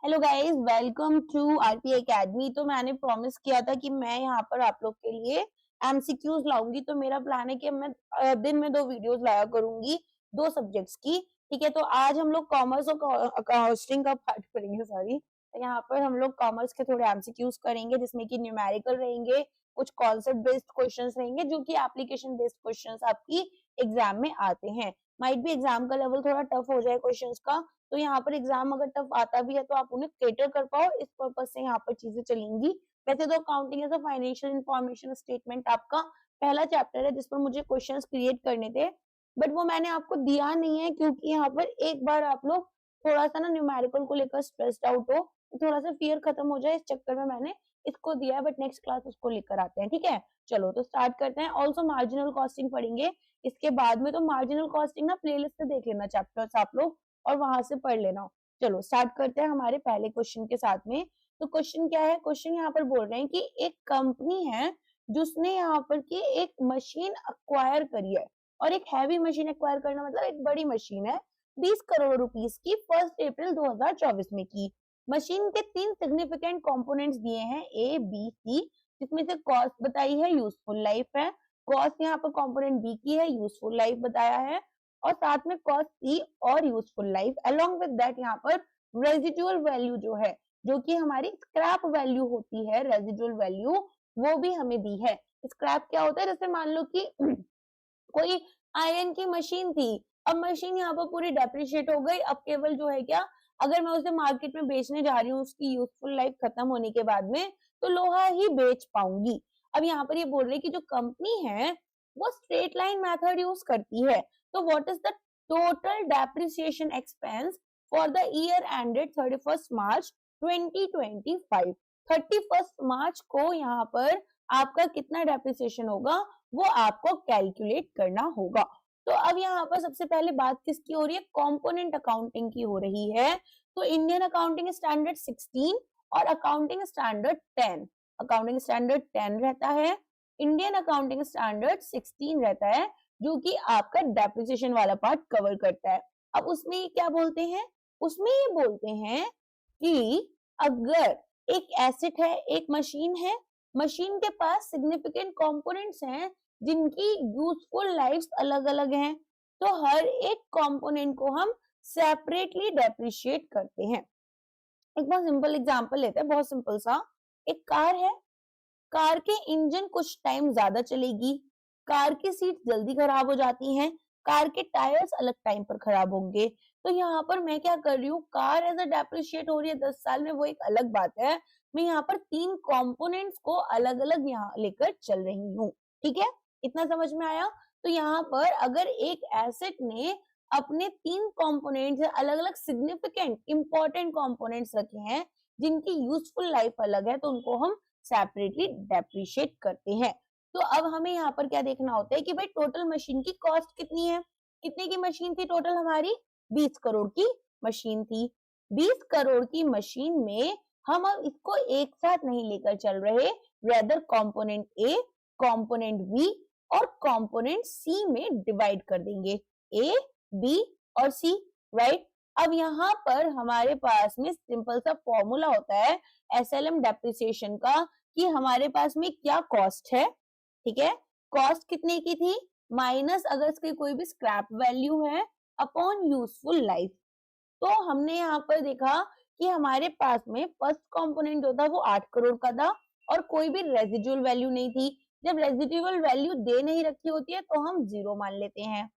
Hello guys, welcome to RP academy. तो मैंने promise किया था कि मैं यहाँ पर आप लोग के लिए एमसीक्यूज लाऊंगी। तो मेरा प्लान है कि मैं दिन में 2 वीडियोस लाया करूंगी 2 सब्जेक्ट्स की। ठीक है, तो आज हम लोग कॉमर्स और कॉस्टिंग का पार्ट करेंगे। सॉरी, तो यहाँ पर हम लोग कॉमर्स के थोड़े एमसीक्यूज करेंगे जिसमें कि न्यूमेरिकल रहेंगे, कुछ कॉन्सेप्ट बेस्ड क्वेश्चंस रहेंगे जो कि एप्लीकेशन बेस्ड क्वेश्चंस आपकी एग्जाम में आते हैं। माइट भी एग्जाम का लेवल थोड़ा टफ हो जाए क्वेश्चंस का, तो यहाँ पर एग्जाम अगर टफ आता भी है तो आप उन्हें केटर कर पाओ, इस पर्पज से यहाँ पर चीजें चलेंगी। वैसे तो accounting as a financial information statement आपका पहला चैप्टर है जिस पर मुझे क्वेश्चंस क्रिएट करने थे, बट वो मैंने आपको दिया नहीं है क्योंकि यहाँ पर एक बार आप लोग थोड़ा सा ना न्यूमेरिकल को लेकर स्ट्रेस्ड आउट हो, तो थोड़ा सा फियर खत्म हो जाए, इस चक्कर में मैंने इसको दिया है। बट नेक्स्ट क्लास उसको लेकर आते हैं। ठीक है, चलो तो स्टार्ट करते हैं। ऑल्सो मार्जिनल कॉस्टिंग पढ़ेंगे इसके बाद में। तो मार्जिनल कॉस्टिंग ना प्लेलिस्ट से देख लेना चैप्टर्स आप लोग और वहां से पढ़ लेना। चलो स्टार्ट करते हैं हमारे पहले क्वेश्चन के साथ में। तो क्वेश्चन क्या है? क्वेश्चन यहाँ पर बोल रहे हैं कि एक कंपनी है जिसने यहाँ पर की एक मशीन अक्वायर करी है, और एक हैवी मशीन एक्वायर करना मतलब एक बड़ी मशीन है, 20 करोड़ रुपीस की 1 अप्रैल 2024 में की। मशीन के 3 सिग्निफिकेंट कंपोनेंट्स दिए हैं ए बी सी, जिसमें से कॉस्ट बताई है, यूजफुल लाइफ है। कॉस्ट यहाँ पर कंपोनेंट बी की है, यूजफुल लाइफ बताया है, और साथ में कॉस्ट सी और useful life. Along with that यहाँ पर रेजिडुअल वैल्यू जो है, जो कि हमारी स्क्रैप वैल्यू होती है, रेजिडुअल वैल्यू वो भी हमें दी है। स्क्रैप क्या होता है? जैसे मान लो कि कोई आयरन की मशीन थी, अब मशीन यहाँ पर पूरी डेप्रिशिएट हो गई, अब केवल जो है क्या, अगर मैं उसे मार्केट में बेचने जा रही हूँ उसकी यूजफुल लाइफ खत्म होने के बाद में, तो लोहा ही बेच पाऊंगी। अब यहाँ पर ये बोल रहे कि जो कंपनी है वो स्ट्रेट लाइन मेथड यूज करती है। तो what is the total depreciation expense for the year ended 31 मार्च 2025? 31 मार्च को यहाँ पर आपका कितना डेप्रिसिएशन होगा वो आपको कैलकुलेट करना होगा। तो अब यहाँ पर सबसे पहले बात किसकी हो रही है? कंपोनेंट अकाउंटिंग की हो रही है। तो इंडियन अकाउंटिंग स्टैंडर्ड 16 और अकाउंटिंग स्टैंडर्ड 10, अकाउंटिंग स्टैंडर्ड 10 रहता है, इंडियन अकाउंटिंग स्टैंडर्ड 16 रहता है, जो कि आपका डेप्रिसिएशन वाला पार्ट कवर करता है। अब उसमें ये क्या बोलते हैं? उसमें ये बोलते हैं कि अगर एक एसेट है, एक मशीन है, मशीन के पास सिग्निफिकेंट कंपोनेंट्स हैं जिनकी यूजफुल लाइफ्स अलग अलग हैं, तो हर एक कंपोनेंट को हम सेपरेटली डेप्रिशिएट करते हैं। एक बहुत सिंपल एग्जांपल लेते हैं, बहुत सिंपल सा। एक कार है, कार के इंजन कुछ टाइम ज्यादा चलेगी, कार की सीट जल्दी खराब हो जाती हैं, कार के टायर्स अलग टाइम पर खराब होंगे। तो यहाँ पर मैं क्या कर रही हूँ, कार एज अ डेप्रिशिएट हो रही है 10 साल में, वो एक अलग बात है। मैं यहाँ पर 3 कंपोनेंट्स को अलग अलग यहाँ लेकर चल रही हूँ। ठीक है, इतना समझ में आया? तो यहाँ पर अगर एक एसेट ने अपने 3 कंपोनेंट्स अलग अलग सिग्निफिकेंट इंपॉर्टेंट कंपोनेंट्स रखे हैं जिनकी यूजफुल लाइफ अलग है, तो उनको हम सेपरेटली डेप्रिशिएट करते हैं। तो अब हमें यहाँ पर क्या देखना होता है कि भाई टोटल मशीन की कॉस्ट कितनी है? कितने की मशीन थी टोटल हमारी? 20 करोड़ की मशीन थी। 20 करोड़ की मशीन में हम अब इसको एक साथ नहीं लेकर चल रहे, rather component A, component B और कंपोनेंट सी में डिवाइड कर देंगे, ए बी और सी, राइट। अब यहाँ पर हमारे पास में सिंपल सा फॉर्मूला होता है एसएलएम डेप्रिसिएशन का, कि हमारे पास में क्या कॉस्ट है। ठीक है, कॉस्ट कितने की थी माइनस अगर इसकी कोई भी स्क्रैप वैल्यू है अपॉन यूजफुल लाइफ। तो हमने यहाँ पर देखा कि हमारे पास में फर्स्ट कंपोनेंट जो था वो 8 करोड़ का था और कोई भी रेजिडुअल वैल्यू नहीं थी। जब रेजिडुअल वैल्यू दे नहीं रखी होती है तो हम 0 मान लेते हैं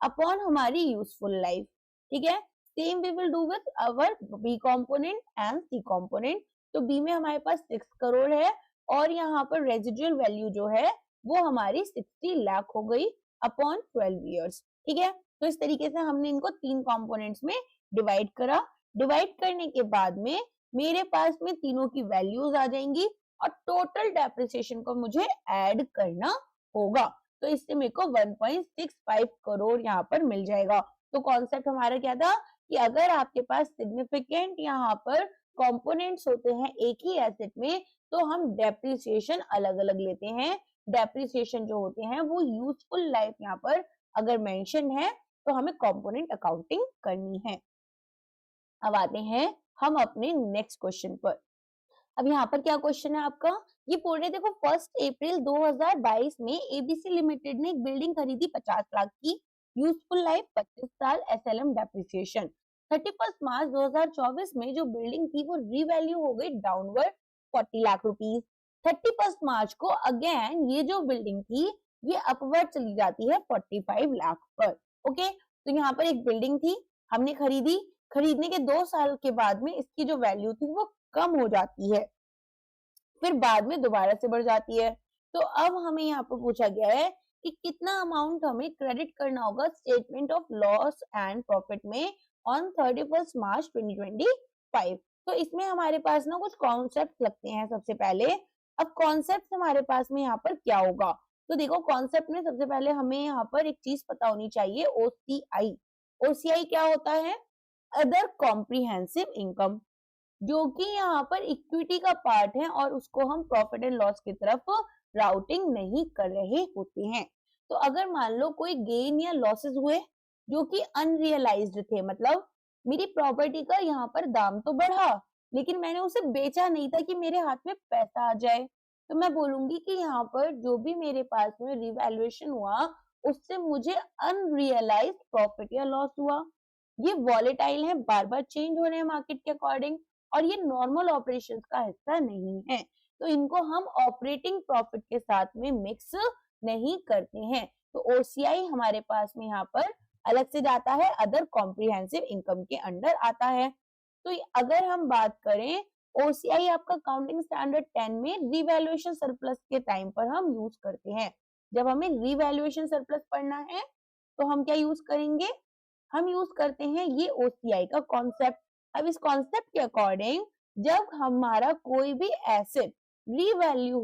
अपॉन हमारी यूजफुल लाइफ। ठीक है, same we will do with our B component and C component. तो बी में हमारे पास 6 करोड़ है और यहाँ पर रेजिडुअल वैल्यू जो है वो हमारी 60 लाख हो गई अपॉन 12 इयर्स। ठीक है, तो इस तरीके से हमने इनको 3 कंपोनेंट्स में डिवाइड करा। डिवाइड करने के बाद में मेरे पास में तीनों की वैल्यूज आ जाएंगी और टोटल डेप्रिसिएशन को मुझे ऐड करना होगा। तो इससे मेरे को 1.65 करोड़ यहाँ पर मिल जाएगा। तो कॉन्सेप्ट हमारा क्या था कि अगर आपके पास सिग्निफिकेंट यहाँ पर कंपोनेंट्स होते हैं एक ही एसेट में, तो हम डेप्रिसिएशन अलग अलग लेते हैं। डेप्रिसिएशन जो होते हैं वो यूजफुल लाइफ यहाँ पर अगर मेंशन है तो हमें कंपोनेंट अकाउंटिंग करनी है। अब आते हैं हम अपने नेक्स्ट क्वेश्चन पर। अब यहाँ पर क्या क्वेश्चन है आपका, ये बोल रहे देखो 1 अप्रैल 2022 में एबीसी लिमिटेड ने एक बिल्डिंग खरीदी 50 लाख की, यूजफुल लाइफ 25 साल, एसएलएम डेप्रिसिएशन। 31 मार्च 2024 में जो बिल्डिंग थी वो रीवैल्यू हो गई डाउनवर्ड 40 लाख रुपीस। 31 मार्च को अगेन ये जो बिल्डिंग थी ये अपवर्ड चली जाती है 45 लाख पर। ओके, तो यहाँ पर एक बिल्डिंग थी, हमने खरीदी, खरीदने के 2 साल के बाद में इसकी जो वैल्यू थी वो कम हो जाती है, फिर बाद में दोबारा से बढ़ जाती है। तो अब हमें यहाँ पर पूछा गया है कि कितना अमाउंट हमें क्रेडिट करना होगा statement of loss and profit में ऑन 31 मार्च 2025। तो इसमें हमारे पास ना कुछ कॉन्सेप्ट लगते हैं सबसे पहले। अब कॉन्सेप्ट हमारे पास में यहाँ पर क्या होगा, तो देखो कॉन्सेप्ट में सबसे पहले हमें यहाँ पर एक चीज पता होनी चाहिए, ओसीआई। ओसीआई क्या होता है, अदर कॉम्प्रिहेंसिव इनकम, जो कि यहाँ पर इक्विटी का पार्ट है और उसको हम प्रॉफिट एंड लॉस की तरफ राउटिंग नहीं कर रहे होते हैं। तो अगर मान लो कोई गेन या लॉसेस हुए जो कि अनरियलाइज्ड थे, मतलब मेरी प्रॉपर्टी का यहाँ पर दाम तो बढ़ा लेकिन मैंने उसे बेचा नहीं था कि मेरे हाथ में पैसा आ जाए, तो मैं बोलूंगी कि यहाँ पर जो भी मेरे पास में रिवैल्यूएशन हुआ उससे मुझे अनरियलाइज्ड प्रॉफिट या लॉस हुआ। ये वॉलेटाइल है, बार बार चेंज हो रहे हैं मार्केट के अकॉर्डिंग, और ये नॉर्मल ऑपरेशंस का हिस्सा नहीं है, तो इनको हम ऑपरेटिंग प्रॉफिट के साथ में मिक्स नहीं करते हैं। तो ओसीआई हमारे पास में यहाँ पर अलग से जाता है, अदर कॉम्प्रिहेंसिव इनकम के अंडर आता है। तो अगर हम बात करें ओसीआई आपका अकाउंटिंग स्टैंडर्ड 10 में रिवैल्यूएशन सरप्लस के टाइम पर हम यूज करते हैं। जब हमें रिवैल्यूएशन सरप्लस पढ़ना है तो हम क्या यूज करेंगे, हम यूज करते हैं ये ओसीआई का कॉन्सेप्ट। अब इस कॉन्सेप्ट के अकॉर्डिंग जब हमारा कोई भी एसेट रीवैल्यू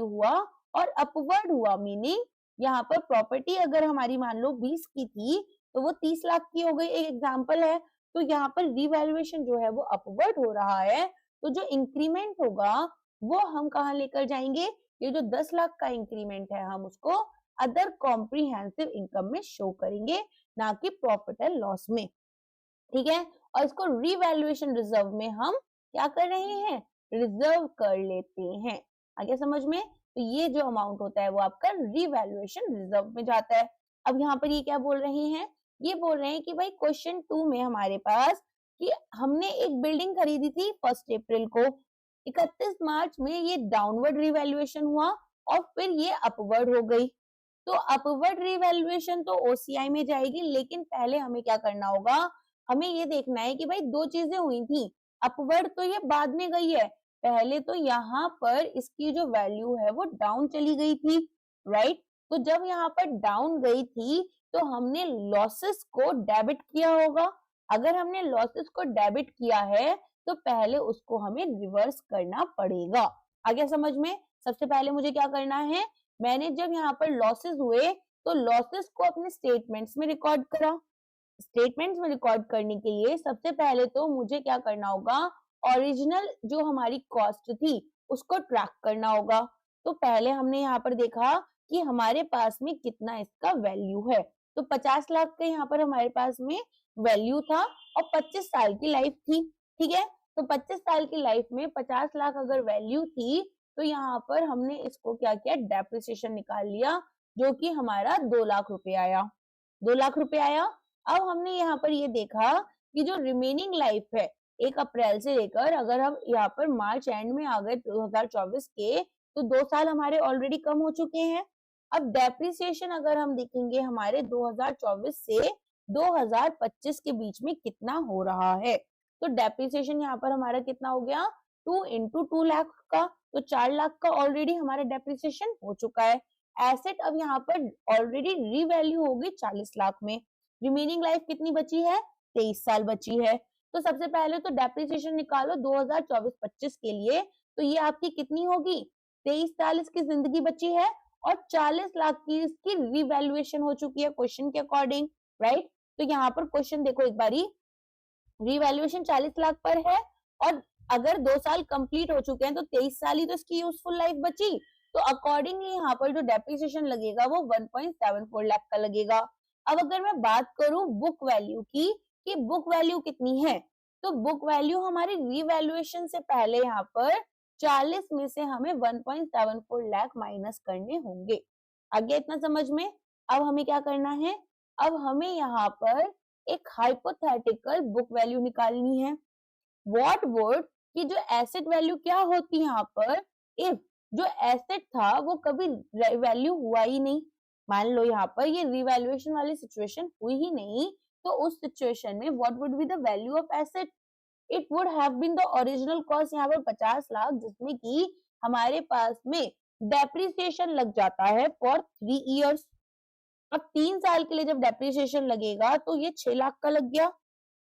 हुआ और अपवर्ड हुआ, मीनिंग यहाँ पर प्रॉपर्टी अगर हमारी मान लो 20 की थी तो वो 30 लाख की हो गई, एक एग्जांपल है। तो यहाँ पर रिवैल्यूएशन जो है वो अपवर्ड हो रहा है, तो जो इंक्रीमेंट होगा वो हम कहाँ लेकर जाएंगे, ये जो 10 लाख का इंक्रीमेंट है हम उसको अदर कॉम्प्रिहेंसिव इनकम में शो करेंगे, ना कि प्रॉफिट एंड लॉस में। ठीक है, और इसको रिवैल्यूएशन रिजर्व में हम क्या कर रहे हैं, रिजर्व कर लेते हैं। आगे समझ में, तो ये जो अमाउंट होता है वो आपका रिवैल्यूएशन रिजर्व में जाता है। अब यहाँ पर ये क्या बोल रहे हैं, ये बोल रहे हैं कि भाई क्वेश्चन 2 में हमारे पास कि हमने एक बिल्डिंग खरीदी थी 1 अप्रैल को, 31 मार्च में ये डाउनवर्ड रिवैल्यूएशन हुआ और फिर ये अपवर्ड हो गई। तो अपवर्ड रिवैल्यूएशन तो ओसीआई में जाएगी, लेकिन पहले हमें क्या करना होगा, हमें ये देखना है कि भाई दो चीजें हुई थी, अपवर्ड तो ये बाद में गई है, पहले तो यहाँ पर इसकी जो वैल्यू है वो डाउन चली गई थी, राइट। तो जब यहाँ पर डाउन गई थी तो हमने लॉसेस को डेबिट किया होगा। अगर हमने लॉसेस को डेबिट किया है तो पहले उसको हमें रिवर्स करना पड़ेगा। आ गया समझ में, सबसे पहले मुझे क्या करना है, मैंने जब यहाँ पर लॉसेस हुए तो लॉसेस को अपने स्टेटमेंट्स में रिकॉर्ड करा। स्टेटमेंट्स में रिकॉर्ड करने के लिए सबसे पहले तो मुझे क्या करना होगा, ओरिजिनल जो हमारी कॉस्ट थी उसको ट्रैक करना होगा। तो पहले हमने यहाँ पर देखा कि हमारे पास में कितना इसका वैल्यू है, तो 50 लाख का यहाँ पर हमारे पास में वैल्यू था और 25 साल की लाइफ थी। ठीक है, तो 25 साल की लाइफ में 50 लाख अगर वैल्यू थी तो यहाँ पर हमने इसको क्या किया, डेप्रिसिएशन निकाल लिया, जो कि हमारा 2 लाख रुपए आया। 2 लाख रुपए आया। अब हमने यहाँ पर ये देखा कि जो रिमेनिंग लाइफ है 1 अप्रैल से लेकर, अगर हम यहाँ पर मार्च एंड में आ गए 2024 के, तो 2 साल हमारे ऑलरेडी कम हो चुके हैं। अब डेप्रिसिएशन अगर हम देखेंगे हमारे 2024 से 2025 के बीच में कितना हो रहा है, तो डेप्रिसिएशन यहाँ पर हमारा कितना हो गया, 2 into 2 लाख का, तो 4 लाख का ऑलरेडी हमारा डेप्रिसिएशन हो चुका है। एसेट अब यहाँ पर ऑलरेडी रीवैल्यू हो गई 40 लाख में, रिमेनिंग लाइफ कितनी बची है, 23 साल बची है। तो सबसे पहले तो डेप्रिसिएशन निकालो 2024-25 के लिए, तो ये आपकी कितनी होगी, 23 साल इसकी जिंदगी बची है और 40 लाख की इसकी रिवैल्यूएशन हो चुकी है क्वेश्चन के अकॉर्डिंग, राइट। तो यहाँ पर क्वेश्चन देखो एक बारी, रिवैल्यूएशन 40 लाख पर है और अगर 2 साल कंप्लीट हो चुके हैं तो 23 साल ही तो इसकी यूजफुल लाइफ बची, तो अकॉर्डिंगली यहाँ पर जो डेप्रिसिएशन लगेगा वो 1.74 लाख का लगेगा। अब अगर मैं बात करूं बुक वैल्यू की, कि बुक वैल्यू कितनी है, तो बुक वैल्यू हमारी रीवैल्यूएशन से पहले यहाँ पर 40 में से हमें 1.74 लाख माइनस करने होंगे। आगे इतना समझ में। अब हमें क्या करना है, अब हमें यहाँ पर एक हाइपोथेटिकल बुक वैल्यू निकालनी है। व्हाट वुड कि जो एसेट वैल्यू क्या होती है यहाँ पर, इफ जो एसेट था वो कभी वैल्यू हुआ ही नहीं, मान लो यहाँ पर ये रिवैल्यूएशन वाली सिचुएशन हुई ही नहीं, तो उस सिचुएशन में what would be the value of asset, it would have been the original cost यहाँ पर 50 लाख, जिसमें कि हमारे पास में डेप्रिसिएशन लग जाता है फॉर 3 इयर्स। अब 3 साल के लिए जब डेप्रिसिएशन लगेगा तो ये 6 लाख का लग गया।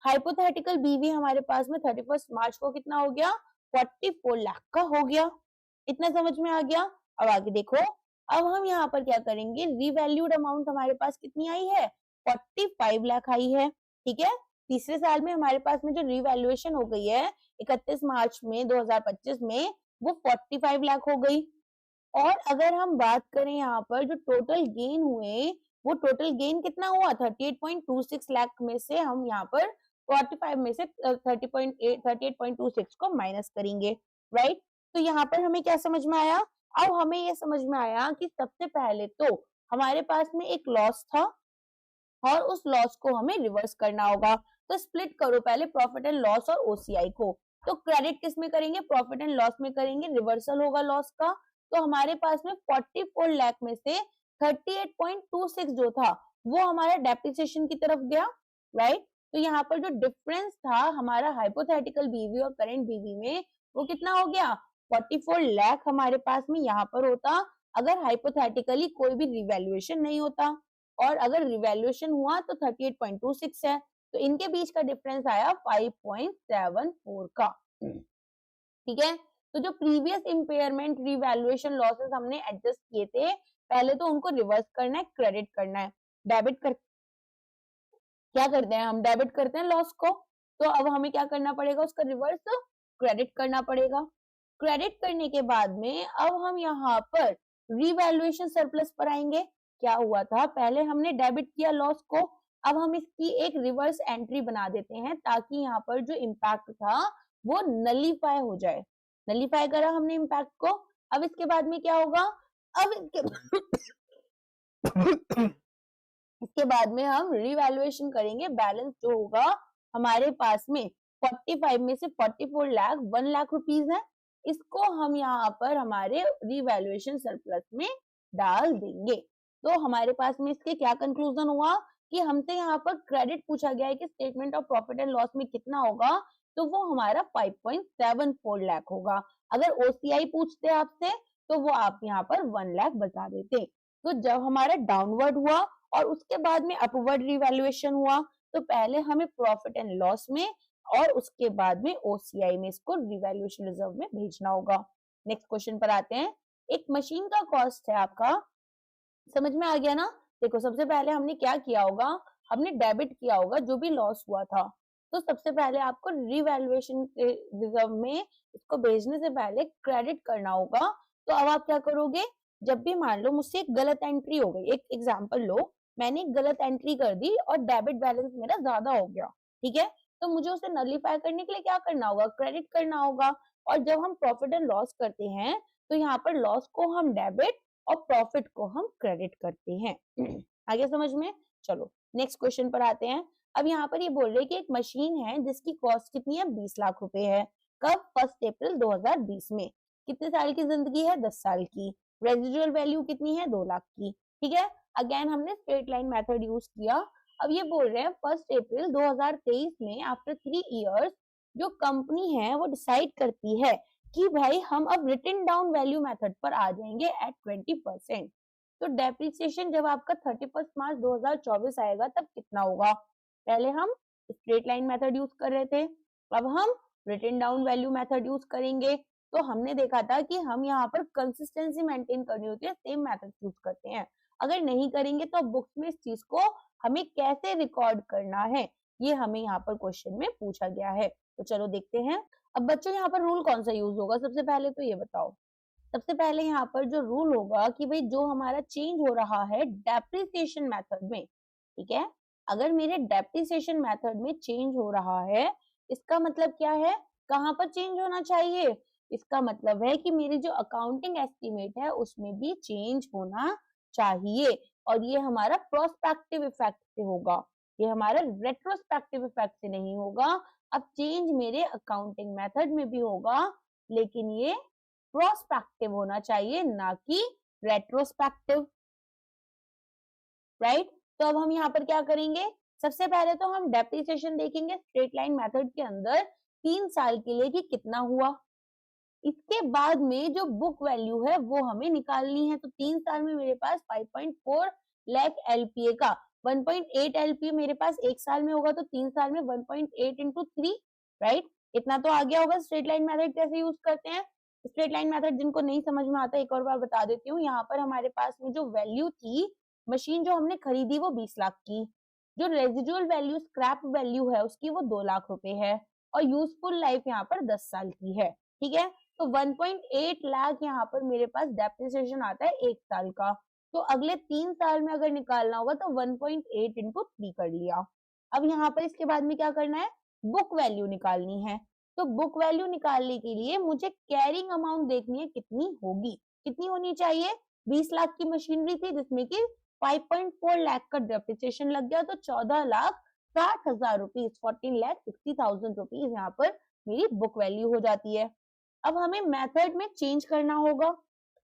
हाइपोथेटिकल बीवी हमारे पास में 31 मार्च को कितना हो गया, 44 लाख का हो गया। इतना समझ में आ गया। अब आगे देखो, अब हम यहाँ पर क्या करेंगे, रीवैल्यूड अमाउंट हमारे पास कितनी आई है, 45 लाख आई है। ठीक है, तीसरे साल में हमारे पास में जो रीवैल्यूएशन हो गई है 31 मार्च में 2025 में, वो 45 लाख हो गई। और अगर हम बात करें यहाँ पर जो टोटल गेन हुए, वो टोटल गेन कितना हुआ, 38.26 लाख में से हम यहाँ पर 45 में से 38.26 को माइनस करेंगे, राइट। तो यहाँ पर हमें क्या समझ में आया, अब हमें ये समझ में आया कि सबसे पहले तो हमारे पास में एक लॉस था और उस लॉस को हमें रिवर्स करना होगा। तो स्प्लिट करो पहले प्रॉफिट एंड लॉस और ओसीआई को। तो क्रेडिट किस में करेंगे, प्रॉफिट एंड लॉस में करेंगे, रिवर्सल होगा लॉस का। तो हमारे पास में 44 लाख में से 38.26 जो था वो हमारा डेप्रिसिएशन की तरफ गया, राइट। तो यहाँ पर जो डिफरेंस था हमारा हाइपोथेटिकल बीवी और करेंट बीवी में, वो कितना हो गया, 44 लाख हमारे पास में यहाँ पर होता अगर हाइपोथेटिकली कोई भी रिवैल्यूएशन नहीं होता, और अगर रिवैल्यूएशन हुआ तो 38.26 है। तो इनके बीच का डिफरेंस आया 5.74 का। ठीक है, तो जो प्रीवियस इंपेयरमेंट रिवैल्यूएशन लॉसेस हमने एडजस्ट किए थे, पहले तो उनको रिवर्स करना है, क्रेडिट करना है। डेबिट कर क्या करते हैं हम, डेबिट करते हैं लॉस को, तो अब हमें क्या करना पड़ेगा, उसका रिवर्स क्रेडिट करना पड़ेगा। क्रेडिट करने के बाद में अब हम यहाँ पर रिवैल्यूएशन सरप्लस पर आएंगे। क्या हुआ था, पहले हमने डेबिट किया लॉस को, अब हम इसकी एक रिवर्स एंट्री बना देते हैं ताकि यहाँ पर जो इम्पैक्ट था वो नलीफाई हो जाए। नलीफाई करा हमने इम्पैक्ट को। अब इसके बाद में क्या होगा, अब इसके बाद में हम रिवैल्यूएशन करेंगे। बैलेंस जो होगा हमारे पास में 45 में से 44 लाख 1 लाख रुपीस है, इसको हम यहाँ पर हमारे रिवैल्यूएशन सरप्लस में डाल देंगे। तो हमारे पास में इसके क्या कंक्लूजन हुआ कि हमसे यहाँ पर क्रेडिट पूछा गया है कि statement of profit and loss में कितना होगा, तो वो हमारा 5.74 लाख होगा। अगर ओसीआई पूछते आपसे तो वो आप यहाँ पर 1 लाख बता देते। तो जब हमारा डाउनवर्ड हुआ और उसके बाद में अपवर्ड रिवैल्यूएशन हुआ, तो पहले हमें प्रॉफिट एंड लॉस में और उसके बाद में ओसीआई में इसको रिवैल्यूएशन रिजर्व में भेजना होगा। नेक्स्ट क्वेश्चन पर आते हैं। एक मशीन का कॉस्ट है आपका, समझ में आ गया ना। देखो सबसे पहले हमने क्या किया होगा, हमने डेबिट किया होगा जो भी लॉस हुआ था। तो सबसे पहले आपको रिवैल्यूएशन रिजर्व में इसको भेजने से पहले क्रेडिट करना होगा। तो अब आप क्या करोगे, जब भी मान लो मुझसे एक गलत एंट्री हो गई, एक एग्जांपल लो, मैंने एक गलत एंट्री कर दी और डेबिट बैलेंस मेरा ज्यादा हो गया, ठीक है, तो मुझे उसे नलीफाई करने के लिए क्या करना होगा, क्रेडिट करना होगा। और जब हम प्रॉफिट एंड लॉस करते हैं तो यहाँ पर लॉस को हम डेबिट और प्रॉफिट को हम क्रेडिट करते हैं। आगे समझ में। चलो नेक्स्ट क्वेश्चन पर आते हैं। अब यहाँ पर ये बोल रहे हैं कि एक मशीन है जिसकी कॉस्ट कितनी है, 20 लाख रुपए है। कब, 1 अप्रैल 2020 में। कितने साल की जिंदगी है, 10 साल की। रेजिडुअल वैल्यू कितनी है, 2 लाख की। ठीक है, अगेन हमने स्ट्रेट लाइन मेथड यूज किया। अब ये बोल रहे हैं 1 अप्रैल 2023 में आफ्टर 3 इयर्स जो कंपनी है वो डिसाइड करती है कि भाई हम अब रिटन डाउन वैल्यू मेथड पर आ जाएंगे एट 20%। तो डेप्रिसिएशन जब आपका 31 मार्च 2024 आएगा तब कितना होगा। पहले हम स्ट्रेट लाइन मेथड यूज कर रहे थे, अब हम written down value method use करेंगे। तो हमने देखा था कि हम यहाँ पर कंसिस्टेंसी मेंटेन करनी होती है, सेम मेथड यूज करते हैं। अगर नहीं करेंगे तो बुक्स में इस चीज को हमें कैसे रिकॉर्ड करना है, ये हमें यहाँ पर क्वेश्चन में पूछा गया है। तो चलो देखते हैं। अब बच्चों यहाँ पर रूल कौन सा यूज होगा, सबसे पहले तो ये बताओ। सबसे पहले यहाँ पर जो रूल होगा कि भाई जो हमारा चेंज हो रहा है डेप्रिसिएशन मेथड में, ठीक है, अगर मेरे डेप्रिसिएशन मेथड में चेंज हो रहा है इसका मतलब क्या है, कहाँ पर चेंज होना चाहिए? इसका मतलब है कि मेरी जो अकाउंटिंग एस्टिमेट है उसमें भी चेंज होना चाहिए, और ये हमारा प्रोस्पेक्टिव इफेक्ट से होगा, ये हमारा रेट्रोस्पेक्टिव इफेक्ट से नहीं होगा। अब चेंज मेरे अकाउंटिंग मेथड में भी होगा, लेकिन ये प्रोस्पेक्टिव होना चाहिए, ना कि रेट्रोस्पेक्टिव, राइट। तो अब हम यहाँ पर क्या करेंगे, सबसे पहले तो हम डेप्रिसिएशन देखेंगे स्ट्रेट लाइन मेथड के अंदर 3 साल के लिए कि कितना हुआ। इसके बाद में जो बुक वैल्यू है वो हमें निकालनी है। तो 3 साल में मेरे पास 5.4 लाख एलपीए का 1.8 एलपीए मेरे पास 1 साल में होगा, तो 3 साल में 1.8 इंटू 3, राइट। इतना तो आ गया होगा। स्ट्रेट लाइन मेथड कैसे यूज करते हैं, स्ट्रेट लाइन मेथड जिनको नहीं समझ में आता एक और बार बता देती हूँ। यहाँ पर हमारे पास में जो वैल्यू थी, मशीन जो हमने खरीदी वो 20 लाख की, जो रेजिडुअल वैल्यू स्क्रैप वैल्यू है उसकी वो 2 लाख रुपए है, और यूजफुल लाइफ यहाँ पर 10 साल की है, ठीक है। तो 1.8 लाख यहाँ पर मेरे पास डेप्रिसिएशन आता है 1 साल का। तो अगले 3 साल में अगर निकालना होगा तो 1.8 इंटू 3 कर लिया। अब यहाँ पर इसके बाद में क्या करना है, बुक वैल्यू निकालनी है। तो बुक वैल्यू निकालने के लिए मुझे कैरिंग अमाउंट देखनी है कितनी होगी, कितनी होनी चाहिए। 20 लाख की मशीनरी थी जिसमें कि 5.4 लाख का डेप्रिसिएशन लग गया, तो 14,60,000 रुपीज, 14,60,000 रुपीज यहाँ पर मेरी बुक वैल्यू हो जाती है। अब हमें मेथड में चेंज करना होगा,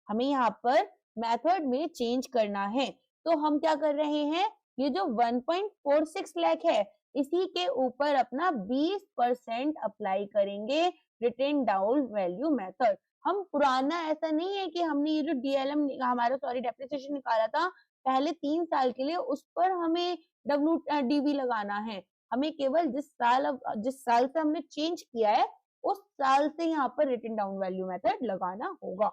हमें यहाँ पर मेथड में चेंज करना है। तो हम क्या कर रहे हैं, ये जो 1.46 लाख है इसी के ऊपर अपना 20% अप्लाई करेंगे रिटेन डाउन वैल्यू मेथड। हम पुराना ऐसा नहीं है कि हमने ये जो डीएलएम हमारा डेप्रिसिएशन निकाला था पहले 3 साल के लिए, उस पर हमें डब्ल्यूडीवी लगाना है। हमें केवल जिस साल से हमने चेंज किया है उस साल से यहाँ पर रिटन डाउन वैल्यू मेथड लगाना होगा।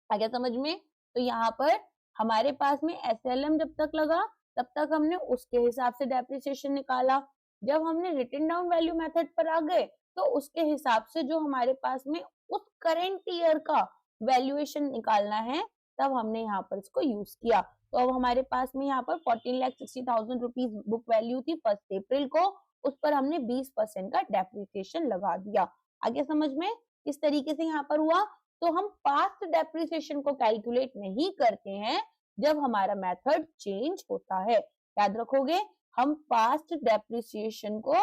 आ गया समझ में। तो यहाँ पर हमारे पास में एसएलएम जब तक लगा तब तक हमने उसके हिसाब से डेप्रिसिएशन निकाला। जब हमने रिटन डाउन वैल्यू मेथड पर आ गए तो उसके हिसाब से जो हमारे पास में उस करेंट ईयर का वैल्यूएशन निकालना है, तब हमने यहाँ पर इसको यूज किया। तो अब हमारे पास में यहाँ पर 14,60,000 रुपीज बुक वैल्यू थी 1 अप्रैल को, उस पर हमने 20% का डेप्रिसिएशन लगा दिया। आगे समझ में किस तरीके से यहाँ पर हुआ। तो हम पास्ट डेप्रिसिएशन को कैलकुलेट नहीं करते हैं जब हमारा मेथड चेंज होता है, याद रखोगे। हम पास्ट डेप्रिसिएशन को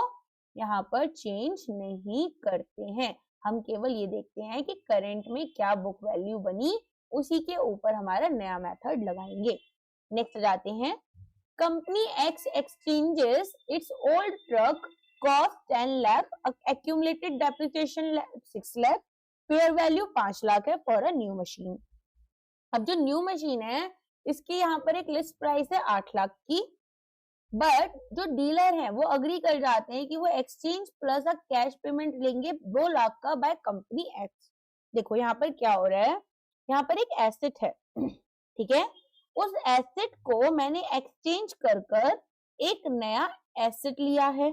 यहाँ पर चेंज नहीं करते हैं, हम केवल ये देखते हैं कि करंट में क्या बुक वैल्यू बनी, उसी के ऊपर हमारा नया मेथड लगाएंगे। नेक्स्ट जाते हैं, company x exchanges it's old truck cost 10 lakh, accumulated depreciation 6 lakh, fair value 5 lakh है फॉर अ न्यू मशीन। अब जो न्यू मशीन है इसकी यहाँ पर एक लिस्ट प्राइस है 8 लाख की, बट जो डीलर है वो अग्री कर जाते हैं कि वो exchange plus a cash payment लेंगे 2 लाख का बाय कंपनी एक्स। देखो यहाँ पर क्या हो रहा है, यहाँ पर एक एसेट है, ठीक है। उस एसेट को मैंने एक्सचेंज कर एक नया एसेट लिया है।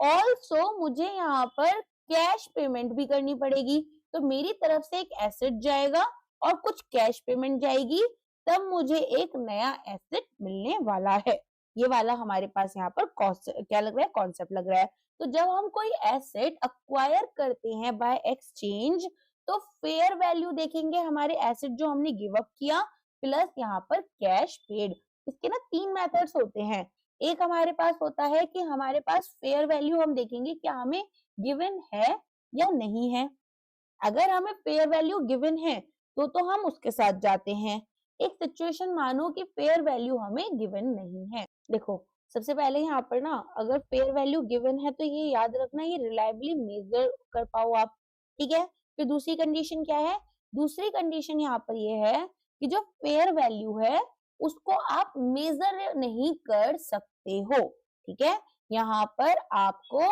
ऑल्सो मुझे यहाँ पर कैश पेमेंट भी करनी पड़ेगी, तो मेरी तरफ से एक एसेट जाएगा और कुछ कैश पेमेंट जाएगी, तब मुझे एक नया एसेट मिलने वाला है। ये वाला हमारे पास यहाँ पर क्या लग रहा है, कॉन्सेप्ट लग रहा है। तो जब हम कोई एसेट अक्वायर करते हैं बाय एक्सचेंज, तो फेयर वैल्यू देखेंगे हमारे एसेट जो हमने गिव अप किया प्लस यहाँ पर कैश पेड। इसके ना 3 मेथड्स होते हैं। एक हमारे पास होता है कि हमारे पास फेयर वैल्यू हम देखेंगे क्या हमें गिवन है या नहीं है। अगर हमें फेयर वैल्यू गिवन है तो हम उसके साथ जाते हैं। एक सिचुएशन मानो कि फेयर वैल्यू हमें गिवन नहीं है। देखो सबसे पहले यहाँ पर ना अगर फेयर वैल्यू गिवन है तो ये याद रखना, ये रिलायबली मेजर कर पाओ आप, ठीक है। फिर दूसरी कंडीशन क्या है, दूसरी कंडीशन यहाँ पर ये है कि जो फेयर वैल्यू है उसको आप मेजर नहीं कर सकते हो, ठीक है। यहाँ पर आपको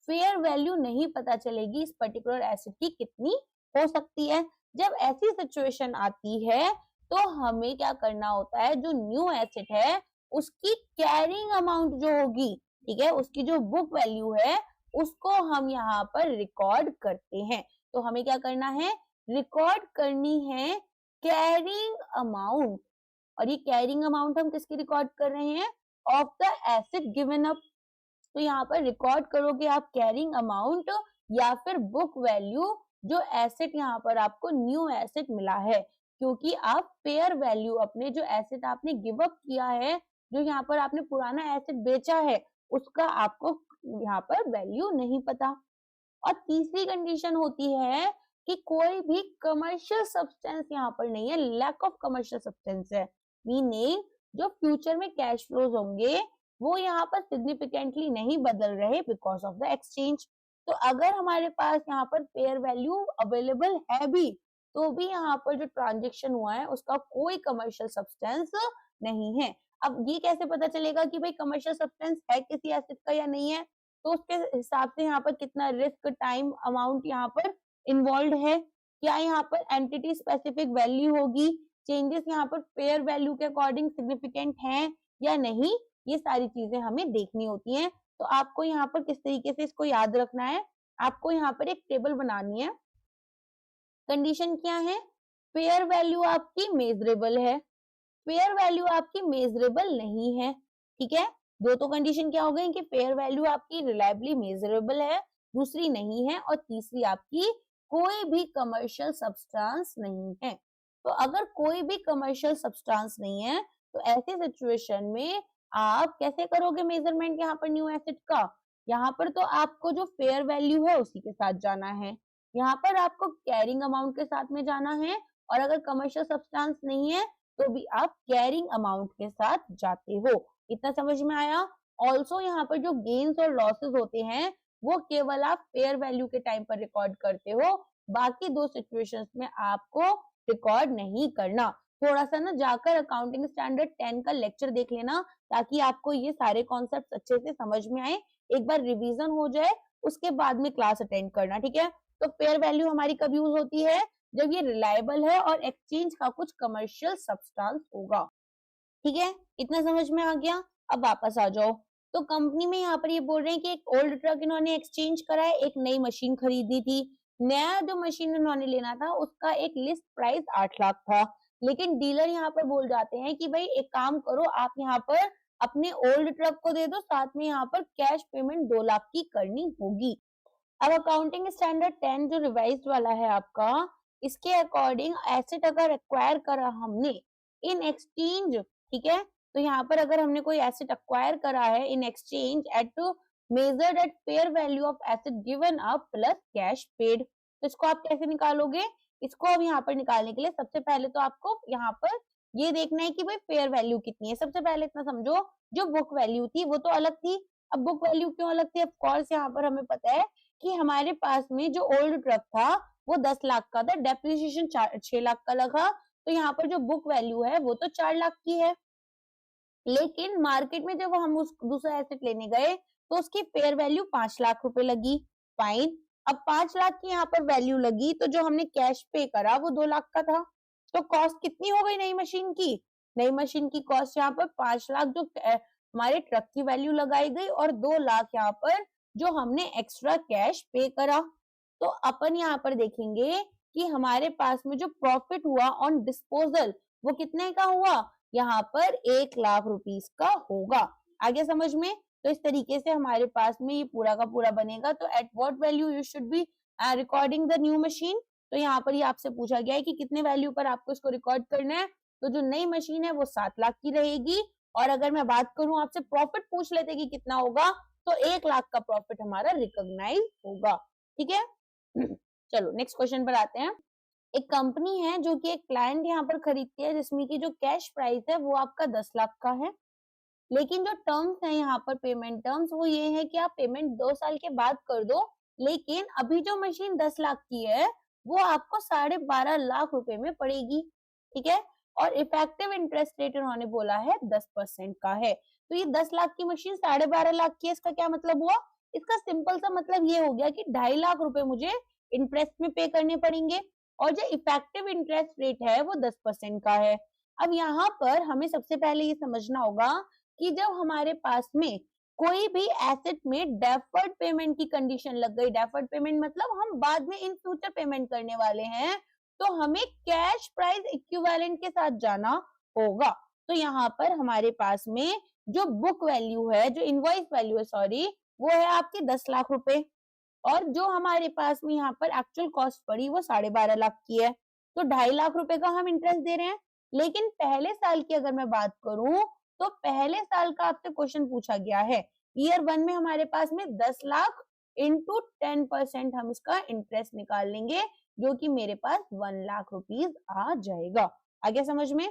फेयर वैल्यू नहीं पता चलेगी इस पर्टिकुलर एसेट की कितनी हो सकती है। जब ऐसी सिचुएशन आती है तो हमें क्या करना होता है, जो न्यू एसेट है उसकी कैरिंग अमाउंट जो होगी, ठीक है, उसकी जो बुक वैल्यू है उसको हम यहाँ पर रिकॉर्ड करते हैं। तो हमें क्या करना है, रिकॉर्ड करनी है कैरिंग अमाउंट, और ये कैरिंग अमाउंट हम किसकी रिकॉर्ड कर रहे हैं, of the asset given up. तो यहाँ पर रिकॉर्ड करोगे आप कैरिंग अमाउंट या फिर बुक वैल्यू जो एसेट यहाँ पर आपको न्यू एसेट मिला है, क्योंकि आप फेयर वैल्यू अपने जो एसेट आपने गिव अप किया है, जो यहाँ पर आपने पुराना एसेट बेचा है, उसका आपको यहाँ पर वैल्यू नहीं पता। और तीसरी कंडीशन होती है कि कोई भी कमर्शियल सब्सटेंस यहाँ पर नहीं है, लैक ऑफ कमर्शियल सब्सटेंस है, मीनिंग जो फ्यूचर में कैश फ्लोज होंगे वो यहाँ पर सिग्निफिकेंटली नहीं बदल रहे बिकॉज ऑफ द एक्सचेंज। तो अगर हमारे पास यहाँ पर फेयर वैल्यू अवेलेबल है भी, तो भी यहाँ पर जो ट्रांजेक्शन हुआ है उसका कोई कमर्शियल सब्सटेंस नहीं है। अब ये कैसे पता चलेगा कि भाई कमर्शियल सब्सटेंस है किसी एसेट का या नहीं है? तो उसके हिसाब से यहाँ पर कितना रिस्क, टाइम, अमाउंट यहाँ पर इन्वॉल्व है, क्या यहाँ पर एंटिटी स्पेसिफिक वैल्यू होगी, चेंजेस यहाँ पर फेयर वैल्यू के अकॉर्डिंग सिग्निफिकेंट हैं या नहीं, ये सारी चीजें हमें देखनी होती हैं। तो आपको यहाँ पर किस तरीके से इसको याद रखना है, आपको यहाँ पर एक टेबल बनानी है। कंडीशन क्या है? फेयर वैल्यू आपकी मेजरेबल है, फेयर वैल्यू आपकी मेजरेबल नहीं है, ठीक है। दो तो कंडीशन क्या हो गई कि फेयर वैल्यू आपकी रिलायबली मेजरेबल है, दूसरी नहीं है, और तीसरी आपकी कोई भी कमर्शियल सब्सटेंस नहीं है। तो अगर कोई भी कमर्शियल सब्सटेंस नहीं है तो ऐसी सिचुएशन में आप कैसे करोगे मेजरमेंट यहाँ पर न्यू एसेट का? यहाँ पर तो आपको जो फेयर वैल्यू है उसी के साथ जाना है, यहाँ पर आपको कैरिंग अमाउंट के साथ में जाना है, और अगर कमर्शियल सब्सटेंस नहीं है तो भी आप कैरिंग अमाउंट के साथ जाते हो। इतना समझ में आया? ऑल्सो यहाँ पर जो गेन्स और लॉसेस होते हैं वो केवल आप फेयर वैल्यू के टाइम पर रिकॉर्ड करते हो, बाकी दो सिचुएशंस में आपको रिकॉर्ड नहीं करना। थोड़ा सा ना जाकर अकाउंटिंग स्टैंडर्ड 10 का लेक्चर देख लेना ताकि आपको ये सारे कॉन्सेप्ट अच्छे से समझ में आए, एक बार रिवीजन हो जाए उसके बाद में क्लास अटेंड करना, ठीक है। तो फेयर वैल्यू हमारी कब यूज होती है? जब ये रिलायबल है और एक्सचेंज का कुछ कमर्शियल सब्सटेंस होगा, ठीक है। इतना समझ में आ गया? अब वापस आ जाओ। तो कंपनी में यहाँ पर ये बोल रहे हैं कि एक ओल्ड ट्रक इन्होंने एक्सचेंज करा है, एक नई मशीन खरीदी थी। नया जो मशीन इन्होंने लेना था उसका एक लिस्ट प्राइस 8 लाख था, लेकिन डीलर यहाँ पर बोल जाते हैं कि भाई एक काम करो, आप यहाँ पर अपने ओल्ड ट्रक को दे दो, साथ में यहाँ पर कैश पेमेंट 2 लाख की करनी होगी। अब अकाउंटिंग स्टैंडर्ड 10 जो रिवाइज्ड वाला है आपका, इसके अकॉर्डिंग एसेट अगर एक्वायर करा हमने इन एक्सचेंज, ठीक है, तो यहाँ पर अगर हमने कोई एसेट एक्वायर करा है in exchange at measured at fair value of asset given up plus cash paid, तो इसको आप कैसे निकालोगे? इसको अब यहाँ पर निकालने के लिए सबसे पहले तो आपको यहाँ पर ये देखना है कि भाई फेयर वैल्यू कितनी है। सबसे पहले इतना समझो, जो बुक वैल्यू थी वो तो अलग थी। अब बुक वैल्यू क्यों अलग थी? ऑफ कोर्स यहाँ पर हमें पता है कि हमारे पास में जो ओल्ड ट्रक था वो 10 लाख का था, डेप्रिसिएशन 6 लाख का लगा, तो यहाँ पर जो बुक वैल्यू है वो तो 4 लाख की है। लेकिन मार्केट में जब हम उस दूसरा एसेट लेने गए तो उसकी फेयर वैल्यू 5 लाख रुपए लगी, फाइन। अब 5 लाख की यहाँ पर वैल्यू लगी तो जो हमने कैश पे करा वो 2 लाख का था, तो कॉस्ट कितनी हो गई नई मशीन की? नई मशीन की कॉस्ट यहाँ पर 5 लाख जो हमारे ट्रक की वैल्यू लगाई गई, और 2 लाख यहाँ पर जो हमने एक्स्ट्रा कैश पे करा। तो अपन यहाँ पर देखेंगे कि हमारे पास में जो प्रॉफिट हुआ ऑन डिस्पोजल वो कितने का हुआ? यहाँ पर 1 लाख रुपीस का होगा। आगे समझ में? तो इस तरीके से हमारे पास में ये पूरा का पूरा बनेगा। तो at what value you should be recording the new machine, तो यहाँ पर ये आपसे पूछा गया है कि कितने वैल्यू पर आपको इसको रिकॉर्ड करना है। तो जो नई मशीन है वो 7 लाख की रहेगी, और अगर मैं बात करूं आपसे प्रॉफिट पूछ लेते कि कितना होगा, तो 1 लाख का प्रॉफिट हमारा रिकॉग्नाइज होगा, ठीक है। चलो नेक्स्ट क्वेश्चन पर आते हैं। एक कंपनी है जो कि एक क्लाइंट यहाँ पर खरीदती है जिसमें की जो कैश प्राइस है वो आपका 10 लाख का है, लेकिन जो टर्म्स है यहाँ पर पेमेंट टर्म्स वो ये है कि आप पेमेंट 2 साल के बाद कर दो, लेकिन अभी जो मशीन 10 लाख की है वो आपको 12.5 लाख रुपए में पड़ेगी, ठीक है। और इफेक्टिव इंटरेस्ट रेट उन्होंने बोला है 10% का है। तो ये 10 लाख की मशीन 12.5 लाख की है, इसका क्या मतलब हुआ? इसका सिंपल सा मतलब ये हो गया कि 2.5 लाख रुपए मुझे इंटरेस्ट में पे करने पड़ेंगे, और जो इफेक्टिव इंटरेस्ट रेट है वो 10% का है। अब यहाँ पर हमें सबसे पहले ये समझना होगा कि जब हमारे पास में कोई भी एसेट में डेफर्ड पेमेंट की कंडीशन लग गई, डेफर्ड पेमेंट मतलब हम बाद में इन फ्यूचर पेमेंट करने वाले हैं, तो हमें कैश प्राइस इक्विवेलेंट के साथ जाना होगा। तो यहाँ पर हमारे पास में जो बुक वैल्यू है, जो इनवॉइस वैल्यू है सॉरी, वो है आपके 10 लाख रुपए और जो हमारे पास में यहाँ पर एक्चुअल कॉस्ट पड़ी वो 12.5 लाख की है। तो 2.5 लाख रुपए का हम इंटरेस्ट दे रहे हैं। लेकिन पहले साल की अगर मैं बात करूं तो पहले साल का आपसे क्वेश्चन पूछा गया है। ईयर 1 में हमारे पास में 10 लाख इंटू 10% हम इसका इंटरेस्ट निकाल लेंगे, जो कि मेरे पास 1 लाख रुपीज आ जाएगा। आगे समझ में?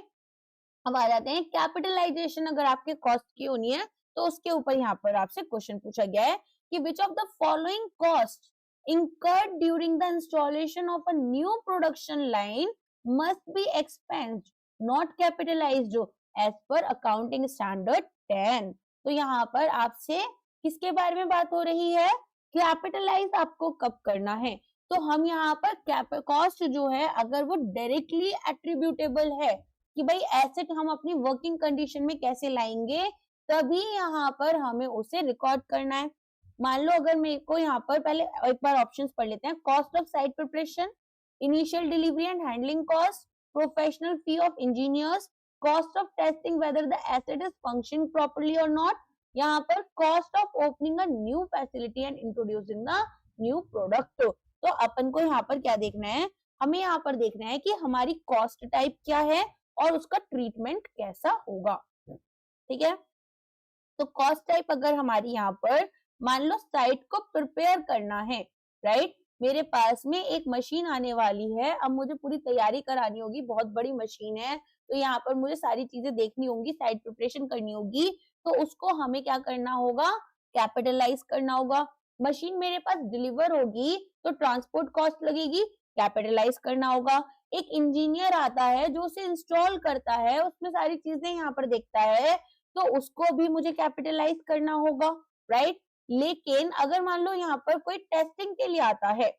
अब आ जाते हैं कैपिटलाइजेशन। अगर आपके कॉस्ट की होनी है तो उसके ऊपर यहाँ पर आपसे क्वेश्चन पूछा गया है कि which of the following cost incurred during the installation of a new production line must be expensed not capitalized as per accounting standard 10। तो यहाँ पर आपसे किसके बारे में बात हो रही है? कैपिटलाइज आपको कब करना है। तो हम यहाँ पर कॉस्ट जो है अगर वो डायरेक्टली एट्रीब्यूटेबल है कि भाई एसेट हम अपनी वर्किंग कंडीशन में कैसे लाएंगे, तभी यहाँ पर हमें उसे रिकॉर्ड करना है। मान लो अगर मेरे को यहाँ पर पहले एक बार ऑप्शंस पढ़ लेते हैं। Cost of site preparation, initial delivery and handling cost, professional fee of engineers, cost of testing whether the asset is functioning properly और नॉट, यहाँ पर cost of opening a new facility and introducing the new product. तो अपन को यहाँ पर क्या देखना है? हमें यहाँ पर देखना है कि हमारी कॉस्ट टाइप क्या है और उसका ट्रीटमेंट कैसा होगा। ठीक है, तो कॉस्ट टाइप अगर हमारी यहाँ पर मान लो साइट को प्रिपेयर करना है, राइट, मेरे पास में एक मशीन आने वाली है, अब मुझे पूरी तैयारी करानी होगी, बहुत बड़ी मशीन है, तो यहाँ पर मुझे सारी चीजें देखनी होंगी, साइट प्रिपरेशन करनी होगी, तो उसको हमें क्या करना होगा? कैपिटलाइज करना होगा। मशीन मेरे पास डिलीवर होगी तो ट्रांसपोर्ट कॉस्ट लगेगी, कैपिटलाइज करना होगा। एक इंजीनियर आता है जो उसे इंस्टॉल करता है, उसमें सारी चीजें यहाँ पर देखता है, तो उसको भी मुझे कैपिटलाइज करना होगा, राइट। लेकिन अगर मान लो यहाँ पर कोई टेस्टिंग के लिए आता है,